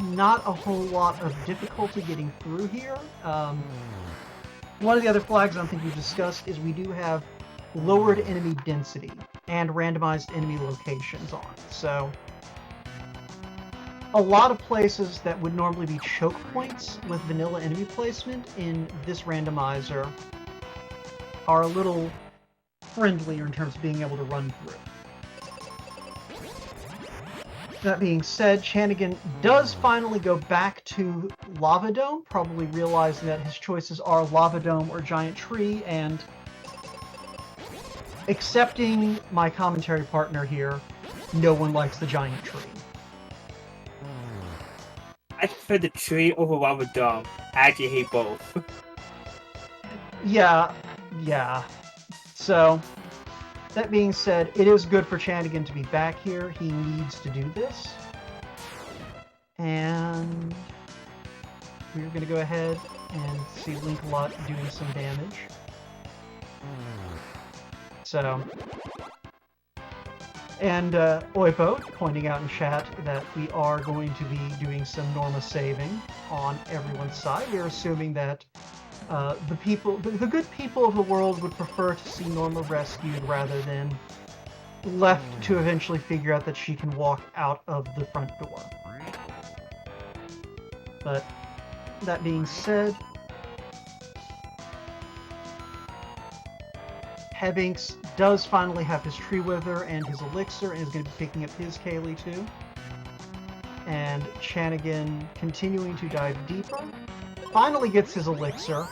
not a whole lot of difficulty getting through here. One of the other flags I don't think we've discussed is we do have lowered enemy density and randomized enemy locations on. So a lot of places that would normally be choke points with vanilla enemy placement in this randomizer are a little friendlier in terms of being able to run through. That being said, Chanigan does finally go back to Lava Dome, probably realizing that his choices are Lava Dome or Giant Tree, and accepting my commentary partner here, no one likes the Giant Tree. I prefer the tree over Lava Dome. I actually hate both. Yeah. So, that being said, it is good for Chanigan to be back here. He needs to do this. And we're going to go ahead and see Linkalot doing some damage. So, and Oipo pointing out in chat that we are going to be doing some Norma saving on everyone's side. We're assuming that the good people of the world would prefer to see Norma rescued rather than left to eventually figure out that she can walk out of the front door. But that being said, Hebinks does finally have his Tree Wither and his Elixir, and is going to be picking up his Kaylee too. And Chanigan, continuing to dive deeper, finally gets his Elixir,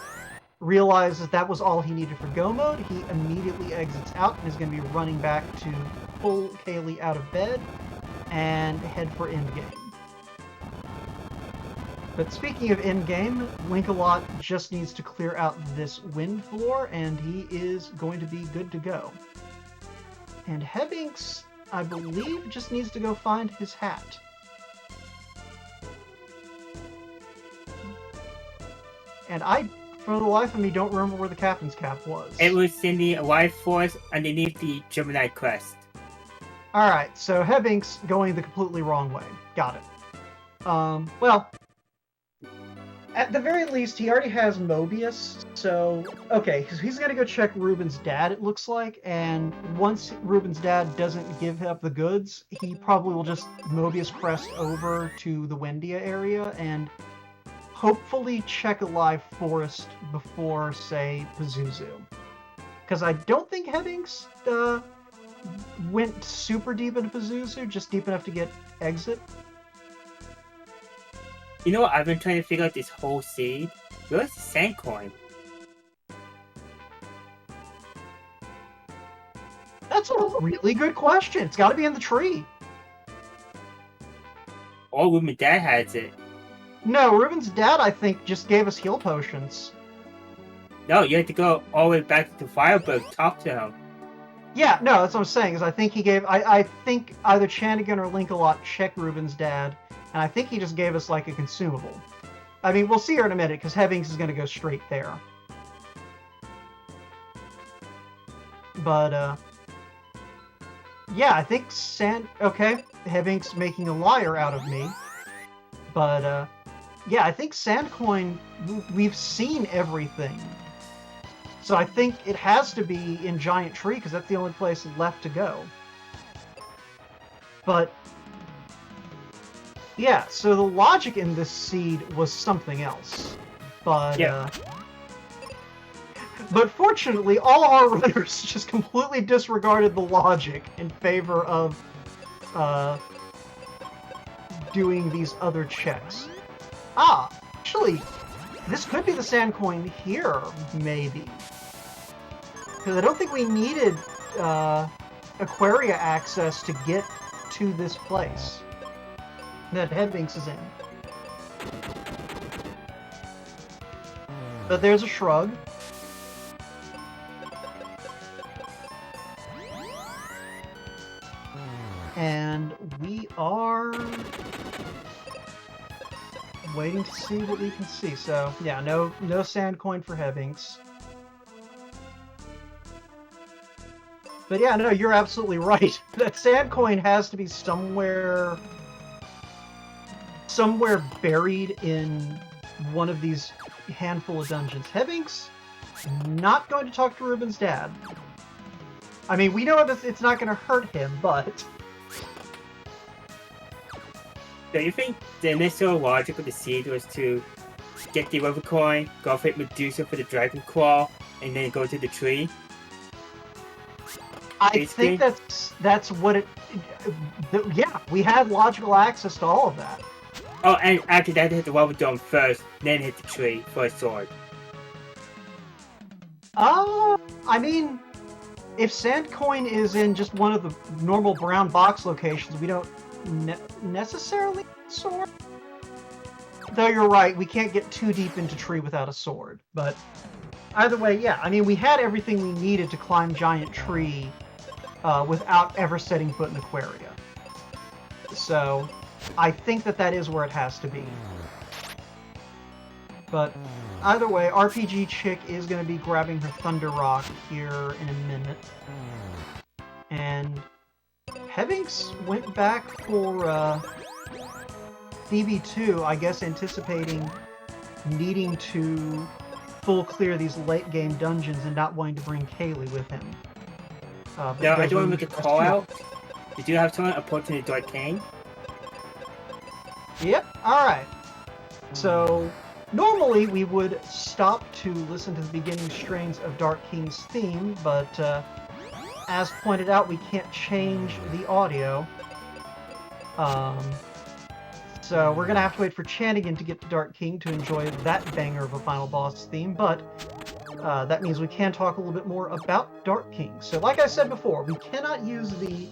realizes that was all he needed for go mode. He immediately exits out and is going to be running back to pull Kaylee out of bed and head for endgame. But speaking of in-game, Link-a-Lot just needs to clear out this wind floor, and he is going to be good to go. And Hebbinks, I believe, just needs to go find his hat. And I, for the life of me, don't remember where the captain's cap was. It was in the Alive Force underneath the Gemini Crest. Alright, so Hebbinks going the completely wrong way. Got it. Well, at the very least, he already has Mobius, so... Okay, he's gonna go check Ruben's dad, it looks like, and once Ruben's dad doesn't give up the goods, he probably will just Mobius crest over to the Wendia area and hopefully check Alive Forest before, say, Pazuzu. Because I don't think Hebbinks went super deep into Pazuzu, just deep enough to get exit. You know what I've been trying to figure out this whole seed? Where's the sand coin? That's a really good question. It's got to be in the tree. Or Ruben's dad has it. No, Ruben's dad, I think, just gave us heal potions. No, you have to go all the way back to Firebird to talk to him. Yeah, no, that's what I'm saying, is I think he gave... I think either Chandigan or Link-a-Lot checked Ruben's dad, and I think he just gave us, like, a consumable. I mean, we'll see her in a minute, because Hebbinks is going to go straight there. But, yeah, I think okay, Hebbinks making a liar out of me. But, yeah, I think Sandcoin, we've seen everything. So I think it has to be in Giant Tree, because that's the only place left to go. But, yeah, so the logic in this seed was something else. But, Yeah. But fortunately, all our runners just completely disregarded the logic in favor of, doing these other checks. Ah, actually, this could be the sand coin here, maybe. Because I don't think we needed Aquaria access to get to this place that Hebbinks is in. But there's a shrug. And we are waiting to see what we can see. So, yeah, no sand coin for Hebbinks. But yeah, no, you're absolutely right. That sand coin has to be somewhere buried in one of these handful of dungeons. Hebbinks not going to talk to Ruben's dad. I mean, we know it's not going to hurt him, but... Do you think the initial logic of the seed was to get the river coin, go for Medusa for the dragon claw, and then go to the tree? I think that's what it... Yeah, we had logical access to all of that. Oh, and after that, hit the lava dome first, then hit the tree for a sword. I mean, if Sandcoin is in just one of the normal brown box locations, we don't necessarily need a sword. Though you're right, we can't get too deep into tree without a sword. But either way, yeah, I mean, we had everything we needed to climb Giant Tree without ever setting foot in Aquaria. So I think that is where it has to be. But either way, RPG Chick is going to be grabbing her Thunder Rock here in a minute. And Hebbinks went back for Phoebe 2, I guess anticipating needing to full clear these late game dungeons and not wanting to bring Kaylee with him. Now, I do want to make a call out. You do have someone approaching the Dark King. Yep, alright. So, normally we would stop to listen to the beginning strains of Dark King's theme, but as pointed out, we can't change the audio. So we're gonna have to wait for Chanigan to get to Dark King to enjoy that banger of a final boss theme, but that means we can talk a little bit more about Dark King. So like I said before, we cannot use the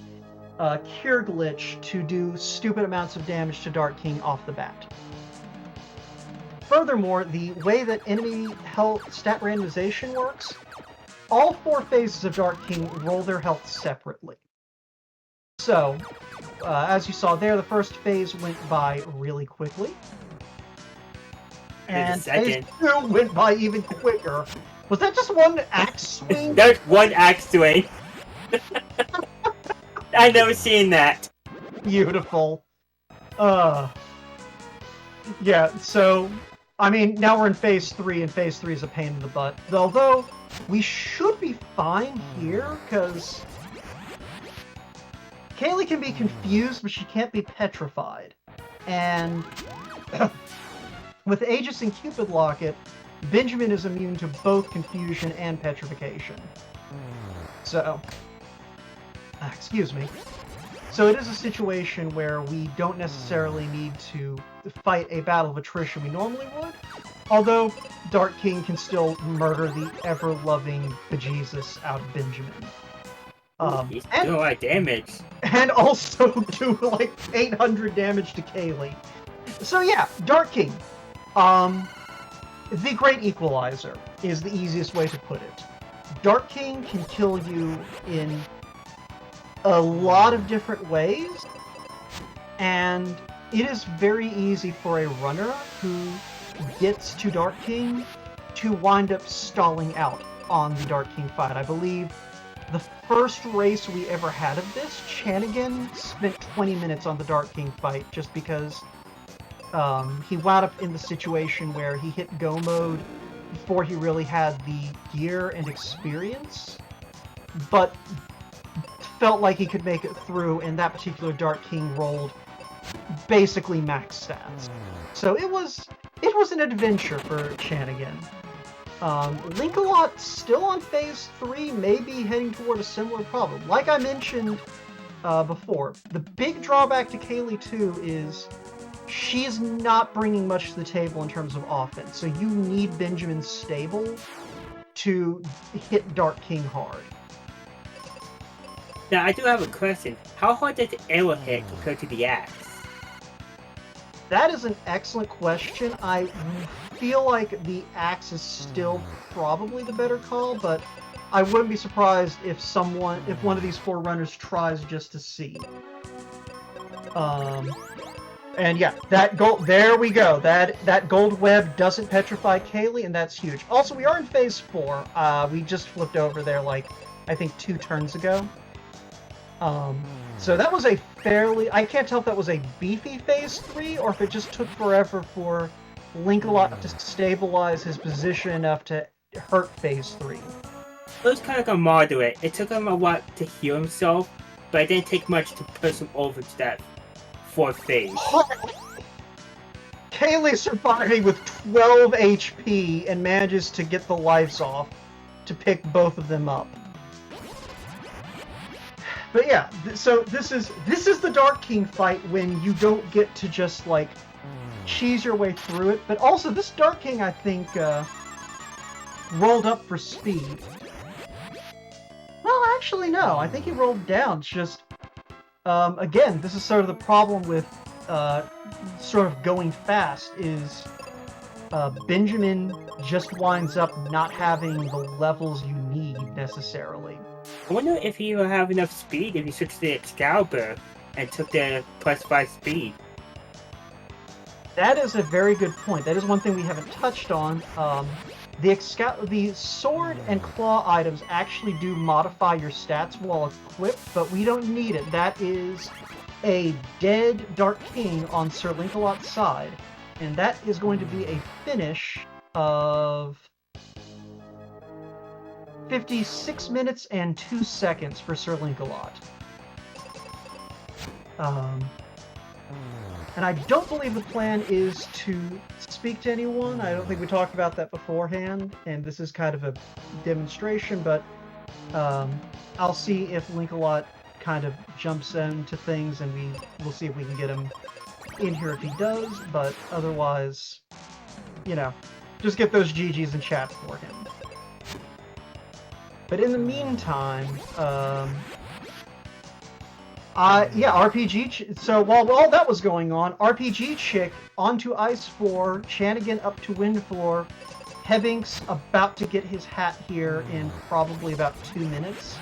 cure glitch to do stupid amounts of damage to Dark King off the bat. Furthermore, the way that enemy health stat randomization works, all 4 phases of Dark King roll their health separately. So, as you saw there, the first phase went by really quickly. And phase 2 went by even quicker. Was that just one axe swing? There's one axe swing. I've never seen that. Beautiful. Yeah, so, I mean, now we're in phase 3, and phase 3 is a pain in the butt. Although, we should be fine here, because Kaylee can be confused, but she can't be petrified. And with Aegis and Cupid Locket, Benjamin is immune to both confusion and petrification. So, excuse me. So it is a situation where we don't necessarily need to fight a battle of attrition we normally would, although Dark King can still murder the ever-loving bejesus out of Benjamin. He's doing a lot of damage. And also do like 800 damage to Kaylee. So yeah, Dark King. The Great Equalizer is the easiest way to put it. Dark King can kill you in a lot of different ways, and it is very easy for a runner who gets to Dark King to wind up stalling out on the Dark King fight. I believe the first race we ever had of this, Chanigan spent 20 minutes on the Dark King fight just because he wound up in the situation where he hit go mode before he really had the gear and experience, but felt like he could make it through, and that particular Dark King rolled basically max stats. So it was an adventure for Chanigan. Linkalot still on phase 3, maybe heading toward a similar problem. Like I mentioned before, the big drawback to Kaylee 2 is she's not bringing much to the table in terms of offense, so you need Benjamin stable to hit Dark King hard. Now, I do have a question. How hard does the arrow hit compared to the axe? That is an excellent question. I feel like the axe is still probably the better call, but I wouldn't be surprised if one of these 4 runners tries just to see. And yeah, that gold, there we go. That gold web doesn't petrify Kaylee, and that's huge. Also, we are in phase 4. We just flipped over there like, I think 2 turns ago. So that was a fairly, I can't tell if that was a beefy phase 3 or if it just took forever for Linkalot to stabilize his position enough to hurt phase 3. It was kind of like a moderate. It took him a while to heal himself, but it didn't take much to push him over to that 4th phase. Kaylee surviving with 12 HP and manages to get the lives off to pick both of them up. But yeah, so this is the Dark King fight when you don't get to just like cheese your way through it. But also, this Dark King, I think, rolled up for speed. Well, actually, no. I think he rolled down. It's just, again, this is sort of the problem with sort of going fast is Benjamin just winds up not having the levels you need necessarily. I wonder if he will have enough speed if he switched to the Excalibur and took the +5 speed. That is a very good point. That is one thing we haven't touched on. The sword and claw items actually do modify your stats while equipped, but we don't need it. That is a dead Dark King on Sir Linkalot's side, and that is going to be a finish of 56 minutes and 2 seconds for Sir Linkalot. And I don't believe the plan is to speak to anyone. I don't think we talked about that beforehand, and this is kind of a demonstration, but I'll see if Linkalot kind of jumps into things, and we'll see if we can get him in here if he does, but otherwise, you know, just get those GGs in chat for him. But in the meantime, Yeah, so while all that was going on, RPG Chick onto Ice 4, Chanigan up to Wind 4, Hebink's about to get his hat here in probably about 2 minutes.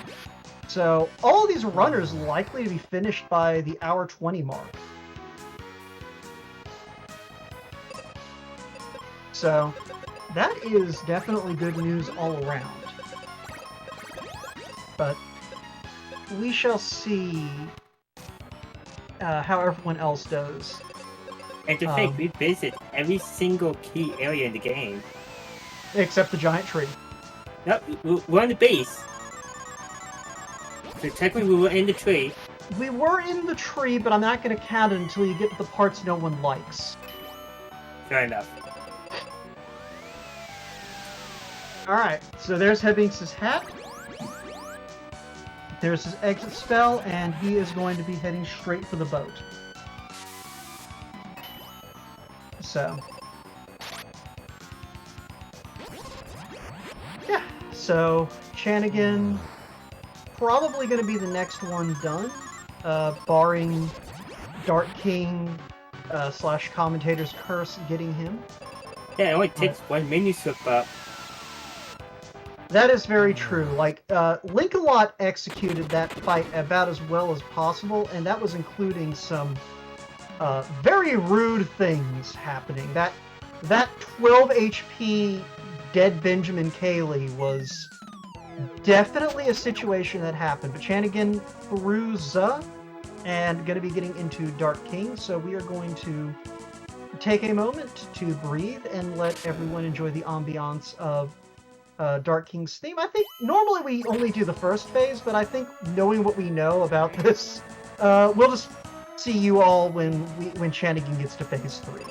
So all of these runners likely to be finished by the hour 20 mark. So that is definitely good news all around. But we shall see how everyone else does. And to think, we visit every single key area in the game. Except the giant tree. No, we're on the base. So technically we were in the tree. We were in the tree, but I'm not going to count it until you get to the parts no one likes. Fair enough. Alright, so there's Hebinks' hat. There's his exit spell, and he is going to be heading straight for the boat. So. Yeah, so Chanigan probably going to be the next one done, barring Dark King / Commentator's Curse getting him. Yeah, it only takes one mini slip up. That is very true. Like, Link-A-Lot executed that fight about as well as possible, and that was including some very rude things happening. That 12 HP dead Benjamin Kaylee was definitely a situation that happened. But Chanigan through Za, and going to be getting into Dark King, so we are going to take a moment to breathe and let everyone enjoy the ambiance of Dark King's theme. I think normally we only do the first phase, but I think knowing what we know about this, we'll just see you all when Chanigan gets to phase 3.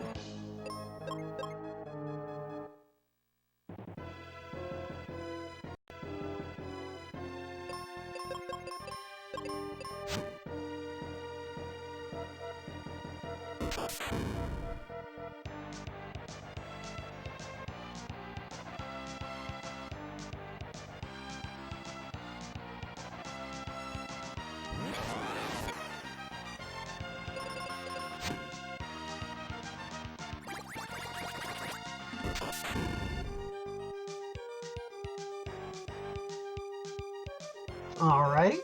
Alrighty.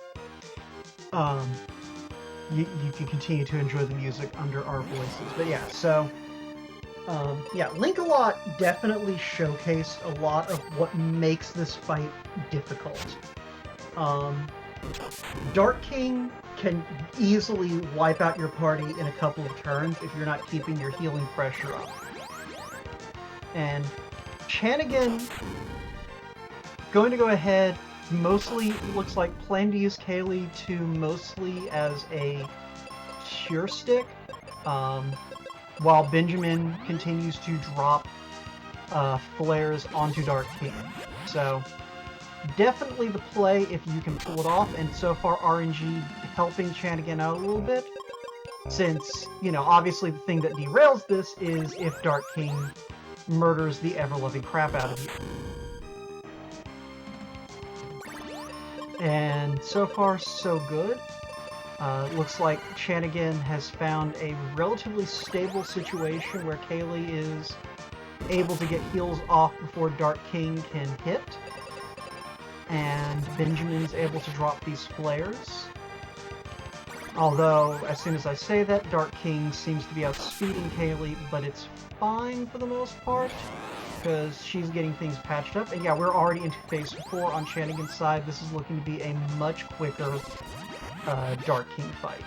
You can continue to enjoy the music under our voices. But yeah, so yeah, Link-A-Lot definitely showcased a lot of what makes this fight difficult. Dark King can easily wipe out your party in a couple of turns if you're not keeping your healing pressure up. And Chanigan going to go ahead, mostly looks like plan to use Kaylee to mostly as a cure stick, while Benjamin continues to drop flares onto Dark King. So definitely the play if you can pull it off, and so far RNG helping Chanigan out a little bit, since, you know, obviously the thing that derails this is if Dark King murders the ever-loving crap out of you. And so far, so good. Looks like Chanigan has found a relatively stable situation where Kaylee is able to get heals off before Dark King can hit. And Benjamin's able to drop these flares. Although, as soon as I say that, Dark King seems to be outspeeding Kaylee, but it's fine for the most part, because she's getting things patched up. And yeah, we're already into phase 4 on Chanigan's side. This is looking to be a much quicker Dark King fight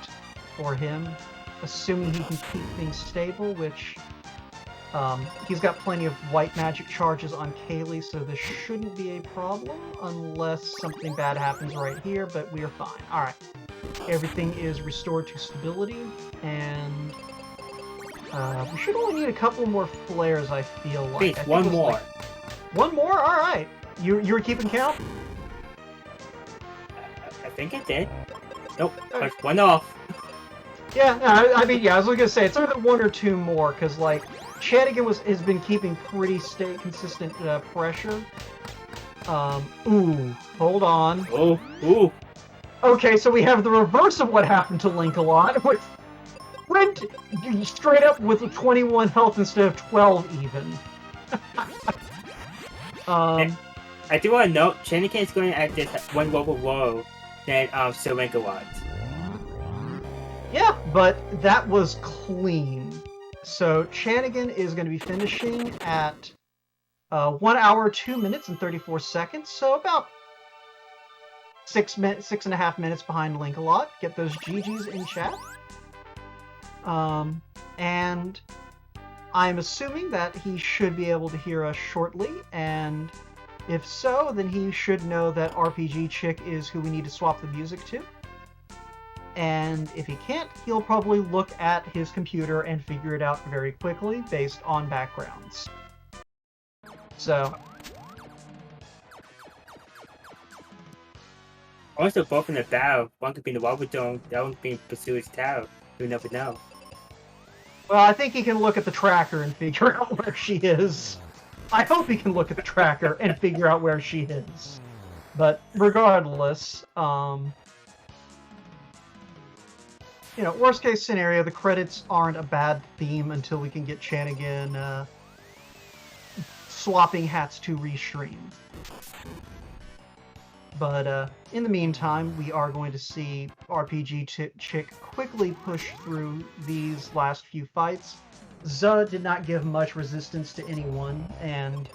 for him, assuming he can keep things stable, which he's got plenty of white magic charges on Kaylee, so this shouldn't be a problem unless something bad happens right here, but we are fine. Alright, everything is restored to stability, and we should only need a couple more flares, I feel like. Wait, one more. One more? Alright. You were keeping count? I think it did. Nope, there's one off. Yeah, I mean, yeah, I was gonna say, it's either one or two more, because, like, Chanigan has been keeping pretty consistent pressure. Ooh, hold on. Oh, ooh. Okay, so we have the reverse of what happened to Link a lot. Went straight up with 21 health instead of 12 even. I do want to note, Shanikan is going at this one level low than Serenka was. Yeah, but that was clean. So Chanigan is going to be finishing at 1 hour, 2 minutes, and 34 seconds. So about 6.5 minutes behind Link a lot. Get those GGs in chat. And I'm assuming that he should be able to hear us shortly. And if so, then he should know that RPG Chick is who we need to swap the music to. And if he can't, he'll probably look at his computer and figure it out very quickly based on backgrounds. So. Also, both in the battle. One could be in the Wobble Dome, the other one could be in Pursuer's Tower. You never know. Well, I think he can look at the tracker and figure out where she is. I hope he can look at the tracker and figure out where she is. But regardless, you know, worst case scenario, the credits aren't a bad theme until we can get Chanigan swapping hats to restream. But in the meantime, we are going to see RPG Chick quickly push through these last few fights. Zuh did not give much resistance to anyone, and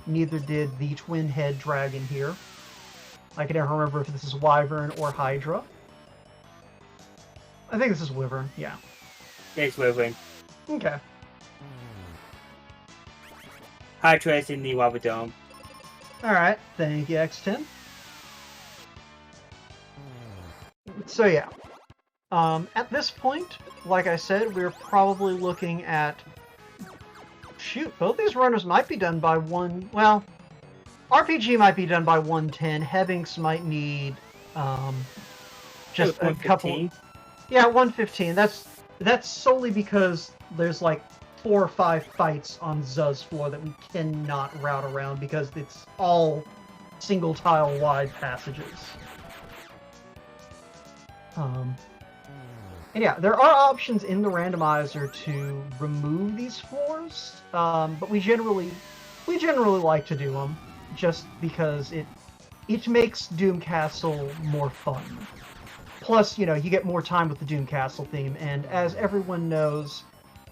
neither did the twin head dragon here. I can never remember if this is Wyvern or Hydra. I think this is Wyvern, yeah. It's Wyvern. Okay. Hydra is in the Wobble Dome. Alright, thank you, X10. So yeah. At this point, like I said, we're probably looking at... Shoot, both these runners might be done by one... Well, RPG might be done by 110. Hebbinks might need just a couple... Yeah, 115. That's solely because there's like 4 or 5 fights on Zuh's floor that we cannot route around because it's all single tile wide passages. And yeah, there are options in the randomizer to remove these floors, but we generally like to do them just because it makes Doom Castle more fun. Plus, you know, you get more time with the Doom Castle theme, and as everyone knows,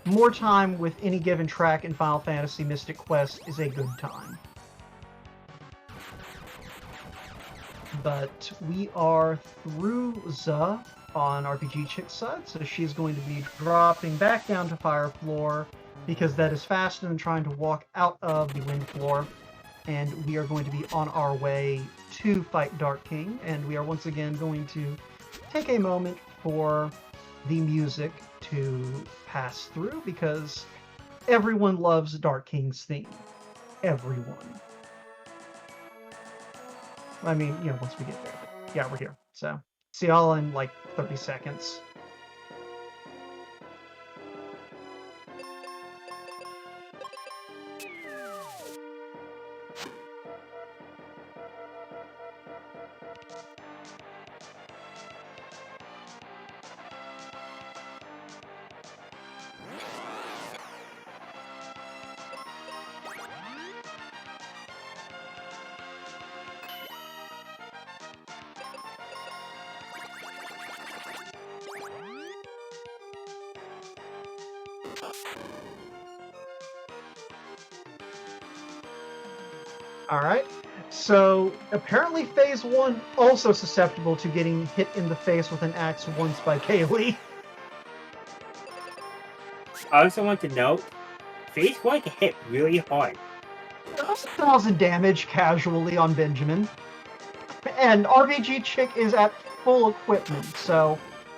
more time with any given track in Final Fantasy Mystic Quest is a good time. But we are through Zuh on RPG Chick's side, so she's going to be dropping back down to Fire Floor because that is faster than trying to walk out of the Wind Floor, and we are going to be on our way to fight Dark King, and we are once again going to take a moment for the music to pass through because everyone loves Dark King's theme. Everyone. I mean, you know, once we get there. But yeah, we're here. So, see y'all in like 30 seconds. Alright, so apparently Phase 1 also susceptible to getting hit in the face with an axe once by Kaylee. I also want to note, Phase 1 can hit really hard. 1,000 damage casually on Benjamin. And RPG Chick is at full equipment, so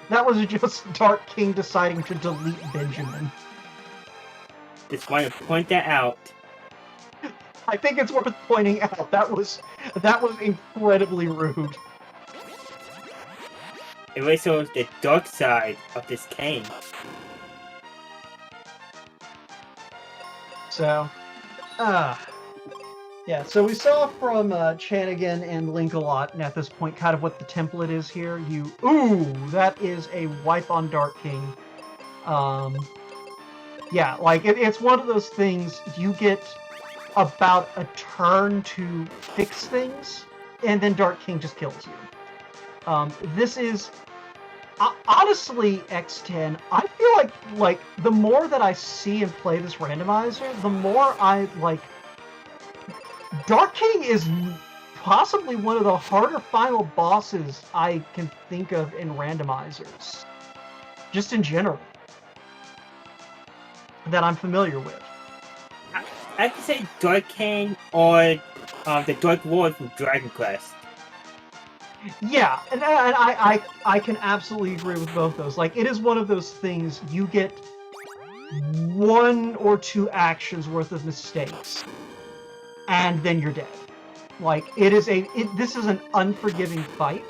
that was just Dark King deciding to delete Benjamin. Just want to point that out. I think it's worth pointing out that was incredibly rude. It really shows the dark side of this cane. So, yeah, Yeah, so we saw from Chanigan and Link a lot, and at this point, kind of what the template is here. Ooh, that is a wipe on Dark King. Yeah, like, it's one of those things, you get about a turn to fix things, and then Dark King just kills you. This is, honestly, X10, I feel like, the more that I see and play this randomizer, the more I, like, Dark King is possibly one of the harder final bosses I can think of in randomizers. Just in general. That I'm familiar with. I could say Dark King or the Dark Lord from Dragon Quest. Yeah, and I can absolutely agree with both those. Like, it is one of those things, you get 1 or 2 actions worth of mistakes, and then you're dead. Like, this is an unforgiving fight.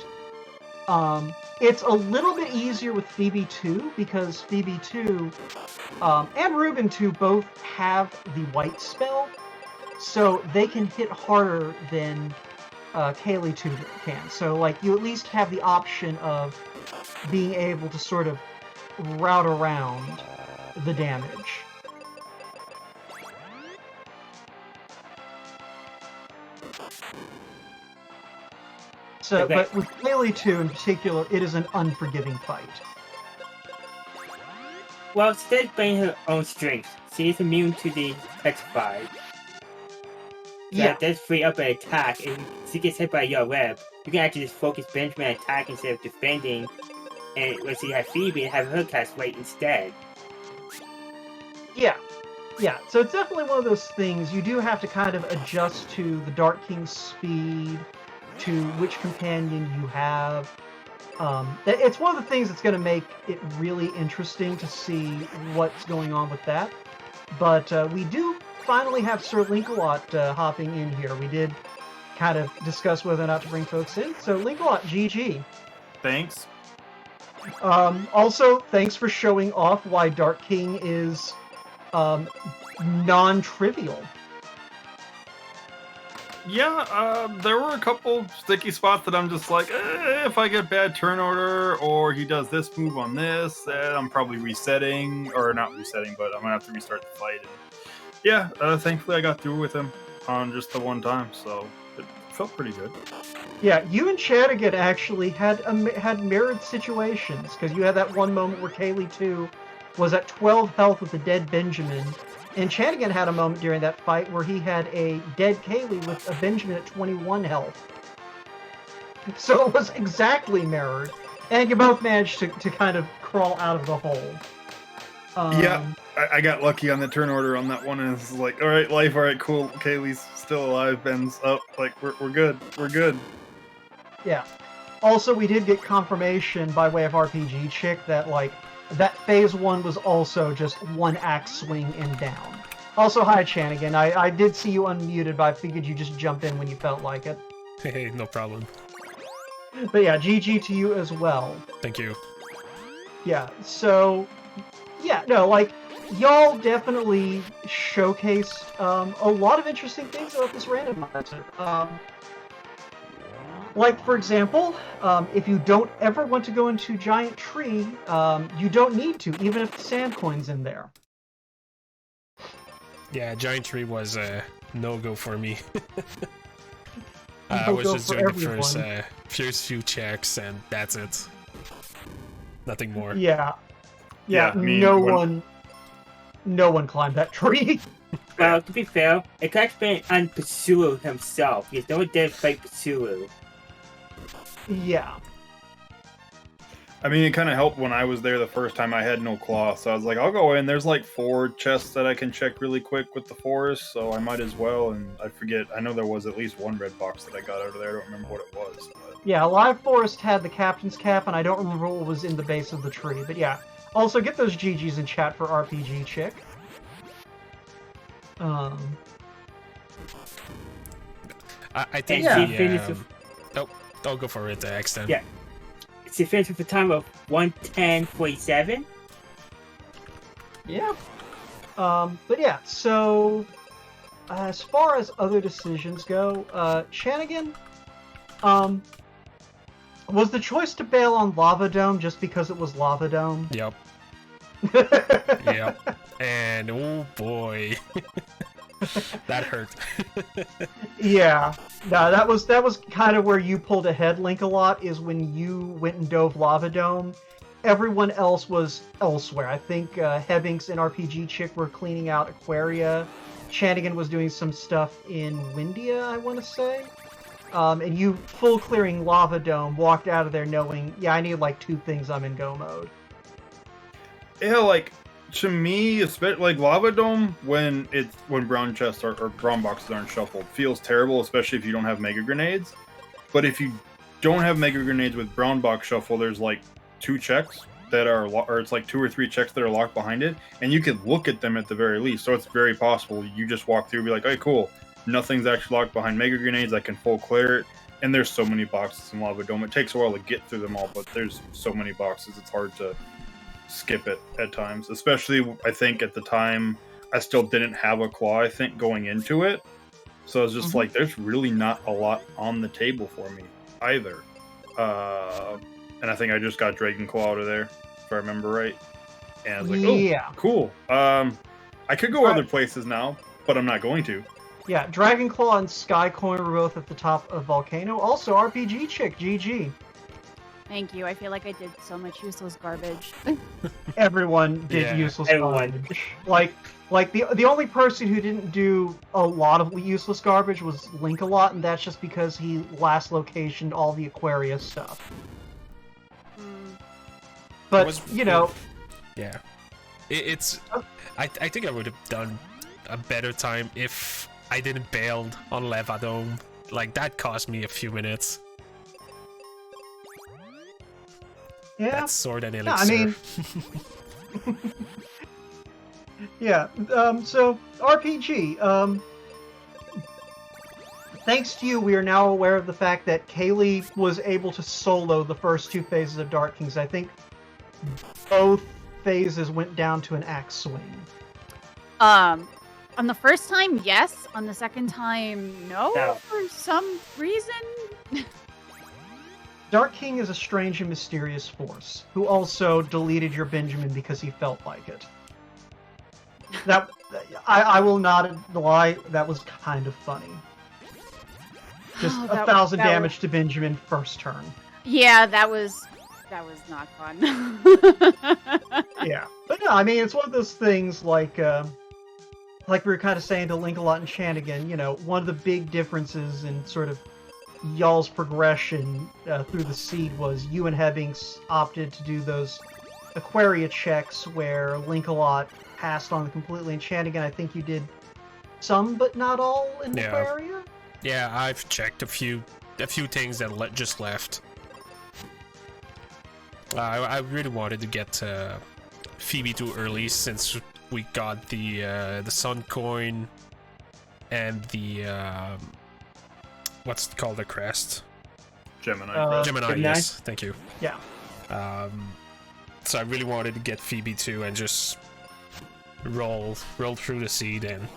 It's a little bit easier with Phoebe 2, because Phoebe 2 and Ruben 2 both have the white spell, so they can hit harder than Kaylee 2 can. So, like, you at least have the option of being able to sort of route around the damage. So, Okay. but with Kaylee 2 in particular, it is an unforgiving fight. Well, instead of bringing her own strength, she is immune to the petrified. So Yeah. that does free up an attack, and she gets hit by your web. You can actually just focus Benjamin attack instead of defending, and let's see, have Phoebe and have her cast weight instead. Yeah. Yeah, so it's definitely one of those things, you do have to kind of adjust to the Dark King's speed, to which companion you have. It's one of the things that's going to make it really interesting to see what's going on with that. But we do finally have Sir Linkalot hopping in here. We did kind of discuss whether or not to bring folks in. So Linkalot, GG. Thanks. Also, thanks for showing off why Dark King is non-trivial. Yeah, there were a couple sticky spots that I'm just like, if I get bad turn order or he does this move on this, I'm probably resetting, or not resetting, but I'm gonna have to restart the fight. And yeah, thankfully I got through with him on just the one time, so it felt pretty good. Yeah, you and Chadigan actually had mirrored situations, because you had that one moment where Kaylee 2 was at 12 health with a dead Benjamin, and Chadigan had a moment during that fight where he had a dead Kaylee with a Benjamin at 21 health. So it was exactly mirrored, and you both managed to kind of crawl out of the hole. Yeah, I got lucky on the turn order on that one, and it's like, all right, life, all right, cool. Kaylee's still alive. Ben's up. Like, we're good. We're good. Yeah. Also, we did get confirmation by way of RPG Chick that, like, that phase 1 was also just one axe swing and down. Also, hi, Chanigan. I did see you unmuted, but I figured you just jump in when you felt like it. Hey, no problem. But yeah, GG to you as well. Thank you. Yeah, so, yeah, no, like, y'all definitely showcased a lot of interesting things about this randomizer. Like, for example, if you don't ever want to go into Giant Tree, you don't need to, even if the sand coin's in there. Yeah, Giant Tree was a no-go for me. I No was go just for doing everyone. the first few checks, and that's it. Nothing more. Yeah. Yeah, no one climbed that tree. Well, to be fair, it could have been on Pursuer himself, because no one did fight Pursuer. Yeah. I mean, it kind of helped when I was there the first time. I had no cloth, so I was like, I'll go in. There's like 4 chests that I can check really quick with the forest, so I might as well. And I forget, I know there was at least one red box that I got out of there. I don't remember what it was. But... Yeah, Live Forest had the captain's cap, and I don't remember what was in the base of the tree. But yeah, also get those GGs in chat for RPG Chick. I think Yeah. She finished with, I'll go for it, X10. Yeah. She finished with a time of 1:10:47. Yeah. But yeah, so as far as other decisions go, Shanigan, was the choice to bail on Lava Dome just because it was Lava Dome? Yep. Yep. And oh boy, that hurt. Yeah. No, that was kind of where you pulled ahead, Link, a lot, is when you went and dove Lava Dome. Everyone else was elsewhere. I think Hebbinks and RPG Chick were cleaning out Aquaria. Shanigan was doing some stuff in Windia, I want to say. And you, full clearing Lava Dome, walked out of there knowing, yeah, I need like 2 things, I'm in go mode. Yeah, like, to me, especially like Lava Dome, when brown chests or brown boxes aren't shuffled, feels terrible, especially if you don't have Mega Grenades. But if you don't have Mega Grenades with brown box shuffle, there's like 2 checks that are, or it's like 2 or 3 checks that are locked behind it, and you can look at them at the very least. So it's very possible you just walk through and be like, hey, cool, nothing's actually locked behind Mega Grenades, I can full clear it. And there's so many boxes in Lava Dome. It takes a while to get through them all, but there's so many boxes, it's hard to skip it at times. Especially, I think, at the time, I still didn't have a claw, I think, going into it. So it's just like, there's really not a lot on the table for me either. And I think I just got Dragon Claw out of there, if I remember right. And I was like, yeah. Oh, cool. I could go other places now, but I'm not going to. Yeah, Dragon Claw and Sky Coin were both at the top of Volcano. Also, RPG Chick, GG. Thank you. I feel like I did so much useless garbage. Everyone did Yeah, useless everyone. garbage. Like the only person who didn't do a lot of useless garbage was Link a lot, and that's just because he last locationed all the Aquarius stuff. But, was- you know, Yeah. I think I would have done a better time if I didn't bail on Lava Dome. Like, that cost me a few minutes. yeah. That's Sword and Elixir. I mean... Yeah, so, RPG, thanks to you, we are now aware of the fact that Kaylee was able to solo the first 2 phases of Dark Kings. I think both phases went down to an axe swing. On the first time, yes. On the second time, no. No. For some reason. Dark King is a strange and mysterious force, who also deleted your Benjamin because he felt like it. That I will not lie, that was kind of funny. Just Oh, 1,000 that damage was- to Benjamin first turn. Yeah, that was not fun. Yeah, but no, I mean, it's one of those things like we were kind of saying to Link a lot and Shanigan, you know, one of the big differences in sort of y'all's progression through the seed was you and Hebbinks opted to do those Aquaria checks where Link a lot passed on completely, and Shanigan, I think you did some but not all in Yeah. Aquaria? Yeah, I've checked a few things that just left. I really wanted to get Phoebe too early since we got the Sun Coin and the what's it called, the crest? Gemini. Gemini, Gemini? yes, thank you. Yeah. So I really wanted to get Phoebe too and just roll through the seed, and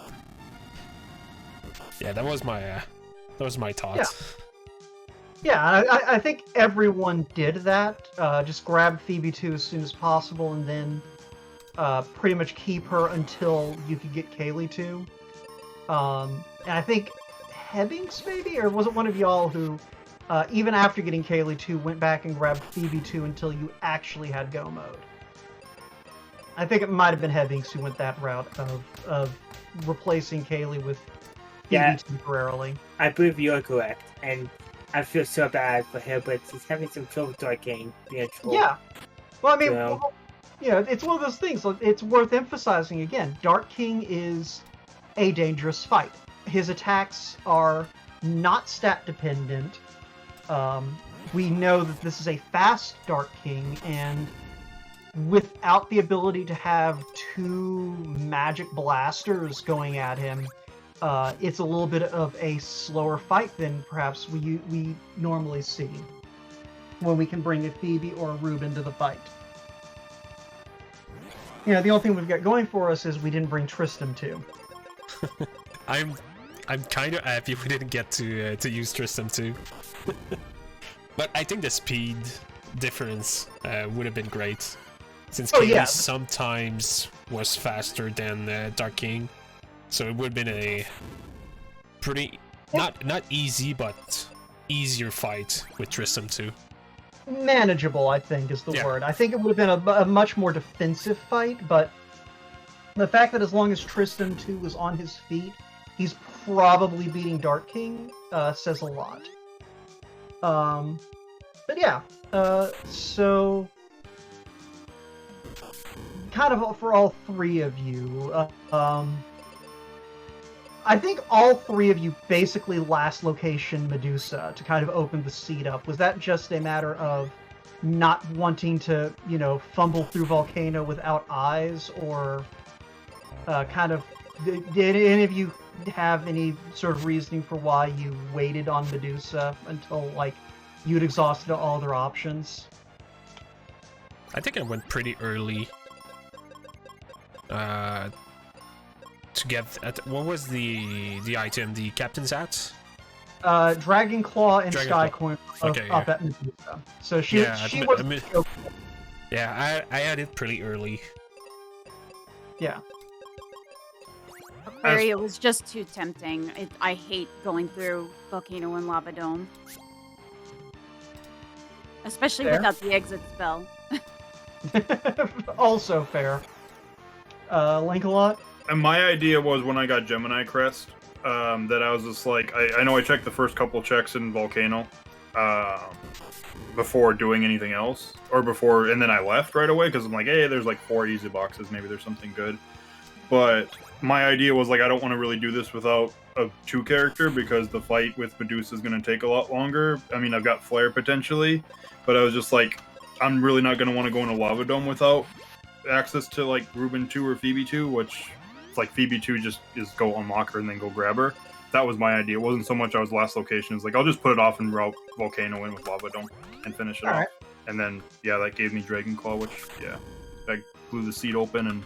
yeah, that was my thought. Yeah. Yeah, I think everyone did that. Just grab Phoebe 2 as soon as possible, and then pretty much keep her until you could get Kaylee 2. And I think Hebbinks, maybe? Or was it one of y'all who, even after getting Kaylee 2, went back and grabbed Phoebe 2 until you actually had go mode? I think it might have been Hebbinks who went that route of replacing Kaylee with Phoebe Yeah. temporarily. I believe you're correct, and I feel so bad for her, but she's having some trouble with Dark King being a troll. Yeah. Well, I mean, Yeah. it's one of those things. It's worth emphasizing again. Dark King is a dangerous fight. His attacks are not stat dependent. We know that this is a fast Dark King, and without the ability to have 2 magic blasters going at him, it's a little bit of a slower fight than perhaps we normally see when we can bring a Phoebe or a Rube into the fight. You know, the only thing we've got going for us is we didn't bring Tristan too. I'm kind of happy we didn't get to use Tristram too. But I think the speed difference would have been great, since Kaylee sometimes was faster than Dark King, so it would have been a pretty not easy but easier fight with Tristram too. Manageable, I think, is the word. I think it would have been a much more defensive fight, but the fact that as long as Tristan 2 was on his feet, he's probably beating Dark King says a lot. But yeah, so kind of for all three of you, I think all three of you basically last location Medusa to kind of open the seed up. Was that just a matter of not wanting to, you know, fumble through Volcano without eyes, or kind of did any of you have any sort of reasoning for why you waited on Medusa until like you'd exhausted all other options? I think I went pretty early. To get at what was the item, the captain's hat? Dragon Claw and Dragon Sky Claw. Coin Okay, up yeah. at Medusa. So she was. Yeah, I had it pretty early. Yeah. Aquaria was just too tempting. I hate going through Volcano and Lava Dome. Especially Fair. without the exit spell. Also fair. Link-a-lot? And my idea was when I got Gemini Crest, that I was just like, I know I checked the first couple checks in Volcano before doing anything else, and then I left right away because I'm like, hey, there's like 4 easy boxes, maybe there's something good. But my idea was like, I don't want to really do this without a 2 character because the fight with Medusa is going to take a lot longer. I mean, I've got Flare potentially, but I was just like, I'm really not going to want to go in a Lava Dome without access to like Ruben 2 or Phoebe 2, which it's like Phoebe 2 just is go unlock her and then go grab her. That was my idea. It wasn't so much I was last location. It's like, I'll just put it off and route Volcano in with Lava Dome and finish it off. Right. And then, yeah, that gave me Dragon Claw, which, yeah, I blew the seat open. And,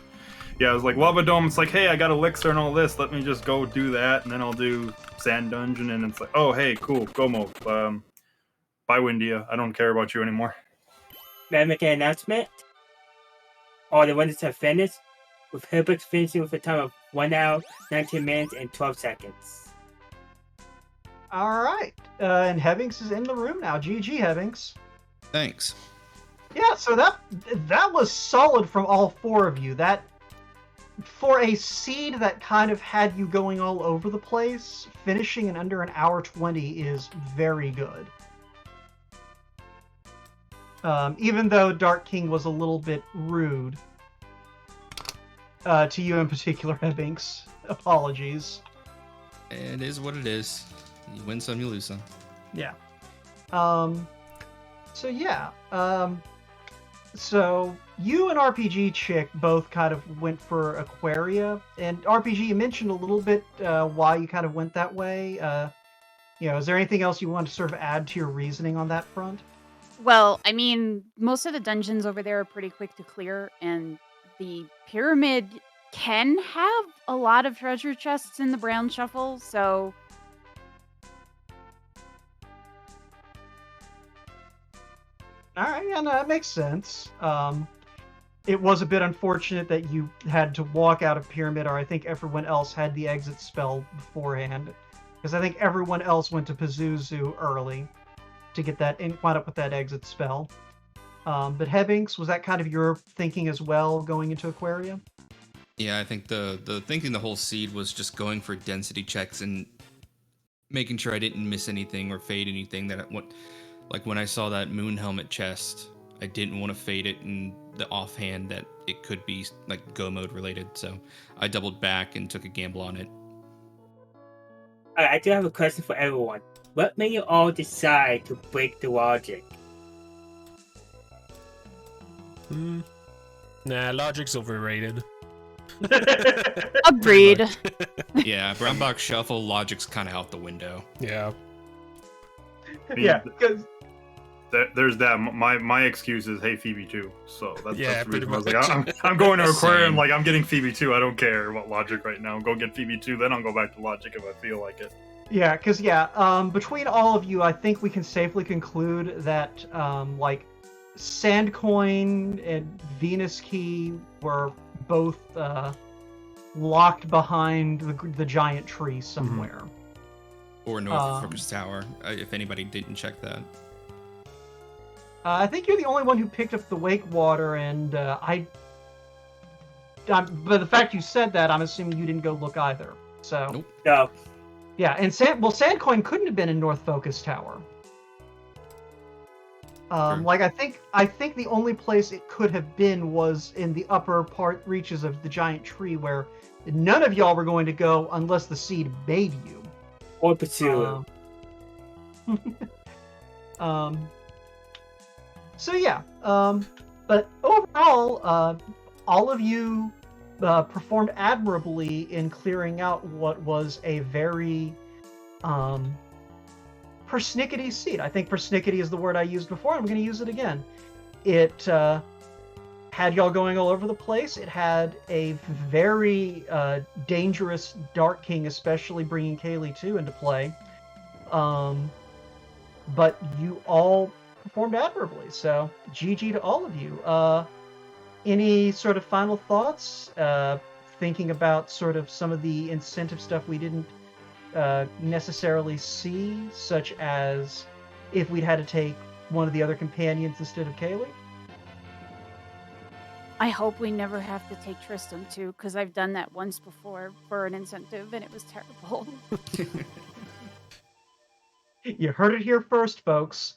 yeah, I was like, Lava Dome, it's like, hey, I got Elixir and all this. Let me just go do that. And then I'll do Sand Dungeon. And it's like, oh, hey, cool, go mode. Bye, Windia. I don't care about you anymore. May I make an announcement? All the winners have finished, with Herbert finishing with a time of 1 hour, 19 minutes, and 12 seconds. All right. And Hebbings is in the room now. GG, Hebbings. Thanks. Yeah, so that was solid from all 4 of you. That, for a seed that kind of had you going all over the place, finishing in under an hour 20 is very good. Even though Dark King was a little bit rude to you in particular, Hebbings. Apologies. It is what it is. You win some, you lose some. Yeah. So yeah. So you and RPG Chick both kind of went for Aquaria, and RPG, you mentioned a little bit why you kind of went that way. You know, is there anything else you want to sort of add to your reasoning on that front? Well, I mean, most of the dungeons over there are pretty quick to clear, and the pyramid can have a lot of treasure chests in the Brown Shuffle, so... Alright, yeah, no, that makes sense. It was a bit unfortunate that you had to walk out of Pyramid, or I think everyone else had the exit spell beforehand. Because I think everyone else went to Pazuzu early to get that and wind up with that exit spell. But Hebbings, was that kind of your thinking as well going into Aquaria? Yeah, I think the thinking the whole seed was just going for density checks and making sure I didn't miss anything or fade anything that like when I saw that moon helmet chest, I didn't want to fade it in the offhand that it could be like go mode related. So I doubled back and took a gamble on it. I do have a question for everyone. What made you all decide to break the logic? Nah, logic's overrated. Agreed. Yeah, Brown Box Shuffle logic's kind of out the window. Yeah. Yeah, because there's that. My excuse is, hey, Phoebe too. So that's Yeah, the reason I was pretty like, much. I'm going to Aquarium. Same. Like, I'm getting Phoebe too. I don't care about Logic right now. Go get Phoebe too. Then I'll go back to Logic if I feel like it. Yeah, because between all of you, I think we can safely conclude that like Sandcoin and Venus Key were both locked behind the giant tree somewhere. Or North Focus Tower, if anybody didn't check that. I think you're the only one who picked up the wake water, and but the fact you said that, I'm assuming you didn't go look either. So. Nope. No. Yeah, and Sandcoin couldn't have been in North Focus Tower. Sure. Like I think the only place it could have been was in the upper reaches of the giant tree, where none of y'all were going to go unless the seed made you. Or pursue So yeah, but overall, all of you performed admirably in clearing out what was a very persnickety seed. I think persnickety is the word I used before. I'm going to use it again. It had y'all going all over the place. It had a very dangerous Dark King, especially bringing Kaylee 2 into play. But you all performed admirably, so GG to all of you. Any sort of final thoughts? Thinking about sort of some of the incentive stuff we didn't necessarily see, such as if we'd had to take one of the other companions instead of Kaylee? I hope we never have to take Tristram too, because I've done that once before for an incentive and it was terrible. You heard it here first, folks.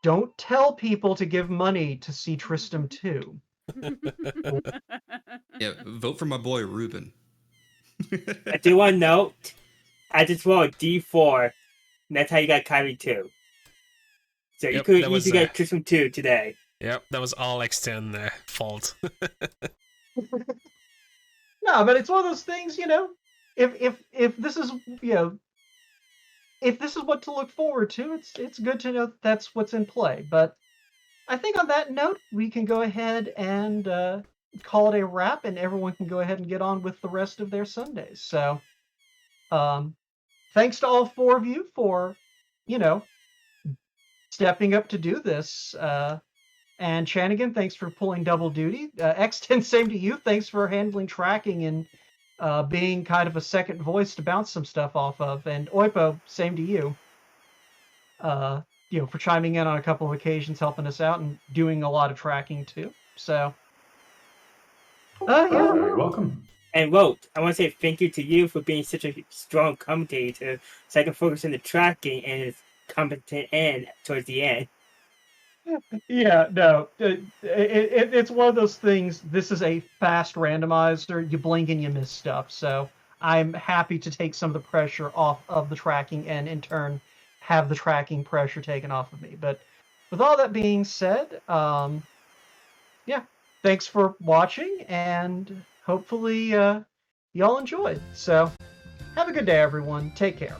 Don't tell people to give money to see Tristram 2. Yeah, vote for my boy Ruben. I do want to note, I just rolled a D4, and that's how you got Kyrie 2. So you Yep, could that was, easily get Tristram 2 today. Yep, that was all X10 fault. No, but it's one of those things, you know. If this is, you know, if this is what to look forward to, it's good to know that's what's in play. But I think on that note, we can go ahead and call it a wrap, and everyone can go ahead and get on with the rest of their Sundays. So, thanks to all four of you for, you know, stepping up to do this. And Chanigan, thanks for pulling double duty. X10, same to you. Thanks for handling tracking and being kind of a second voice to bounce some stuff off of. And Oipo, same to you. You know, for chiming in on a couple of occasions, helping us out, and doing a lot of tracking too. So, yeah. You're welcome. And Rote, I want to say thank you to you for being such a strong commentator, so I can focus on the tracking and its competent end towards the end. Yeah, no, it's one of those things. This is a fast randomizer. You blink and you miss stuff. So I'm happy to take some of the pressure off of the tracking and in turn have the tracking pressure taken off of me. But with all that being said, yeah, thanks for watching and hopefully y'all enjoyed. So have a good day, everyone. Take care.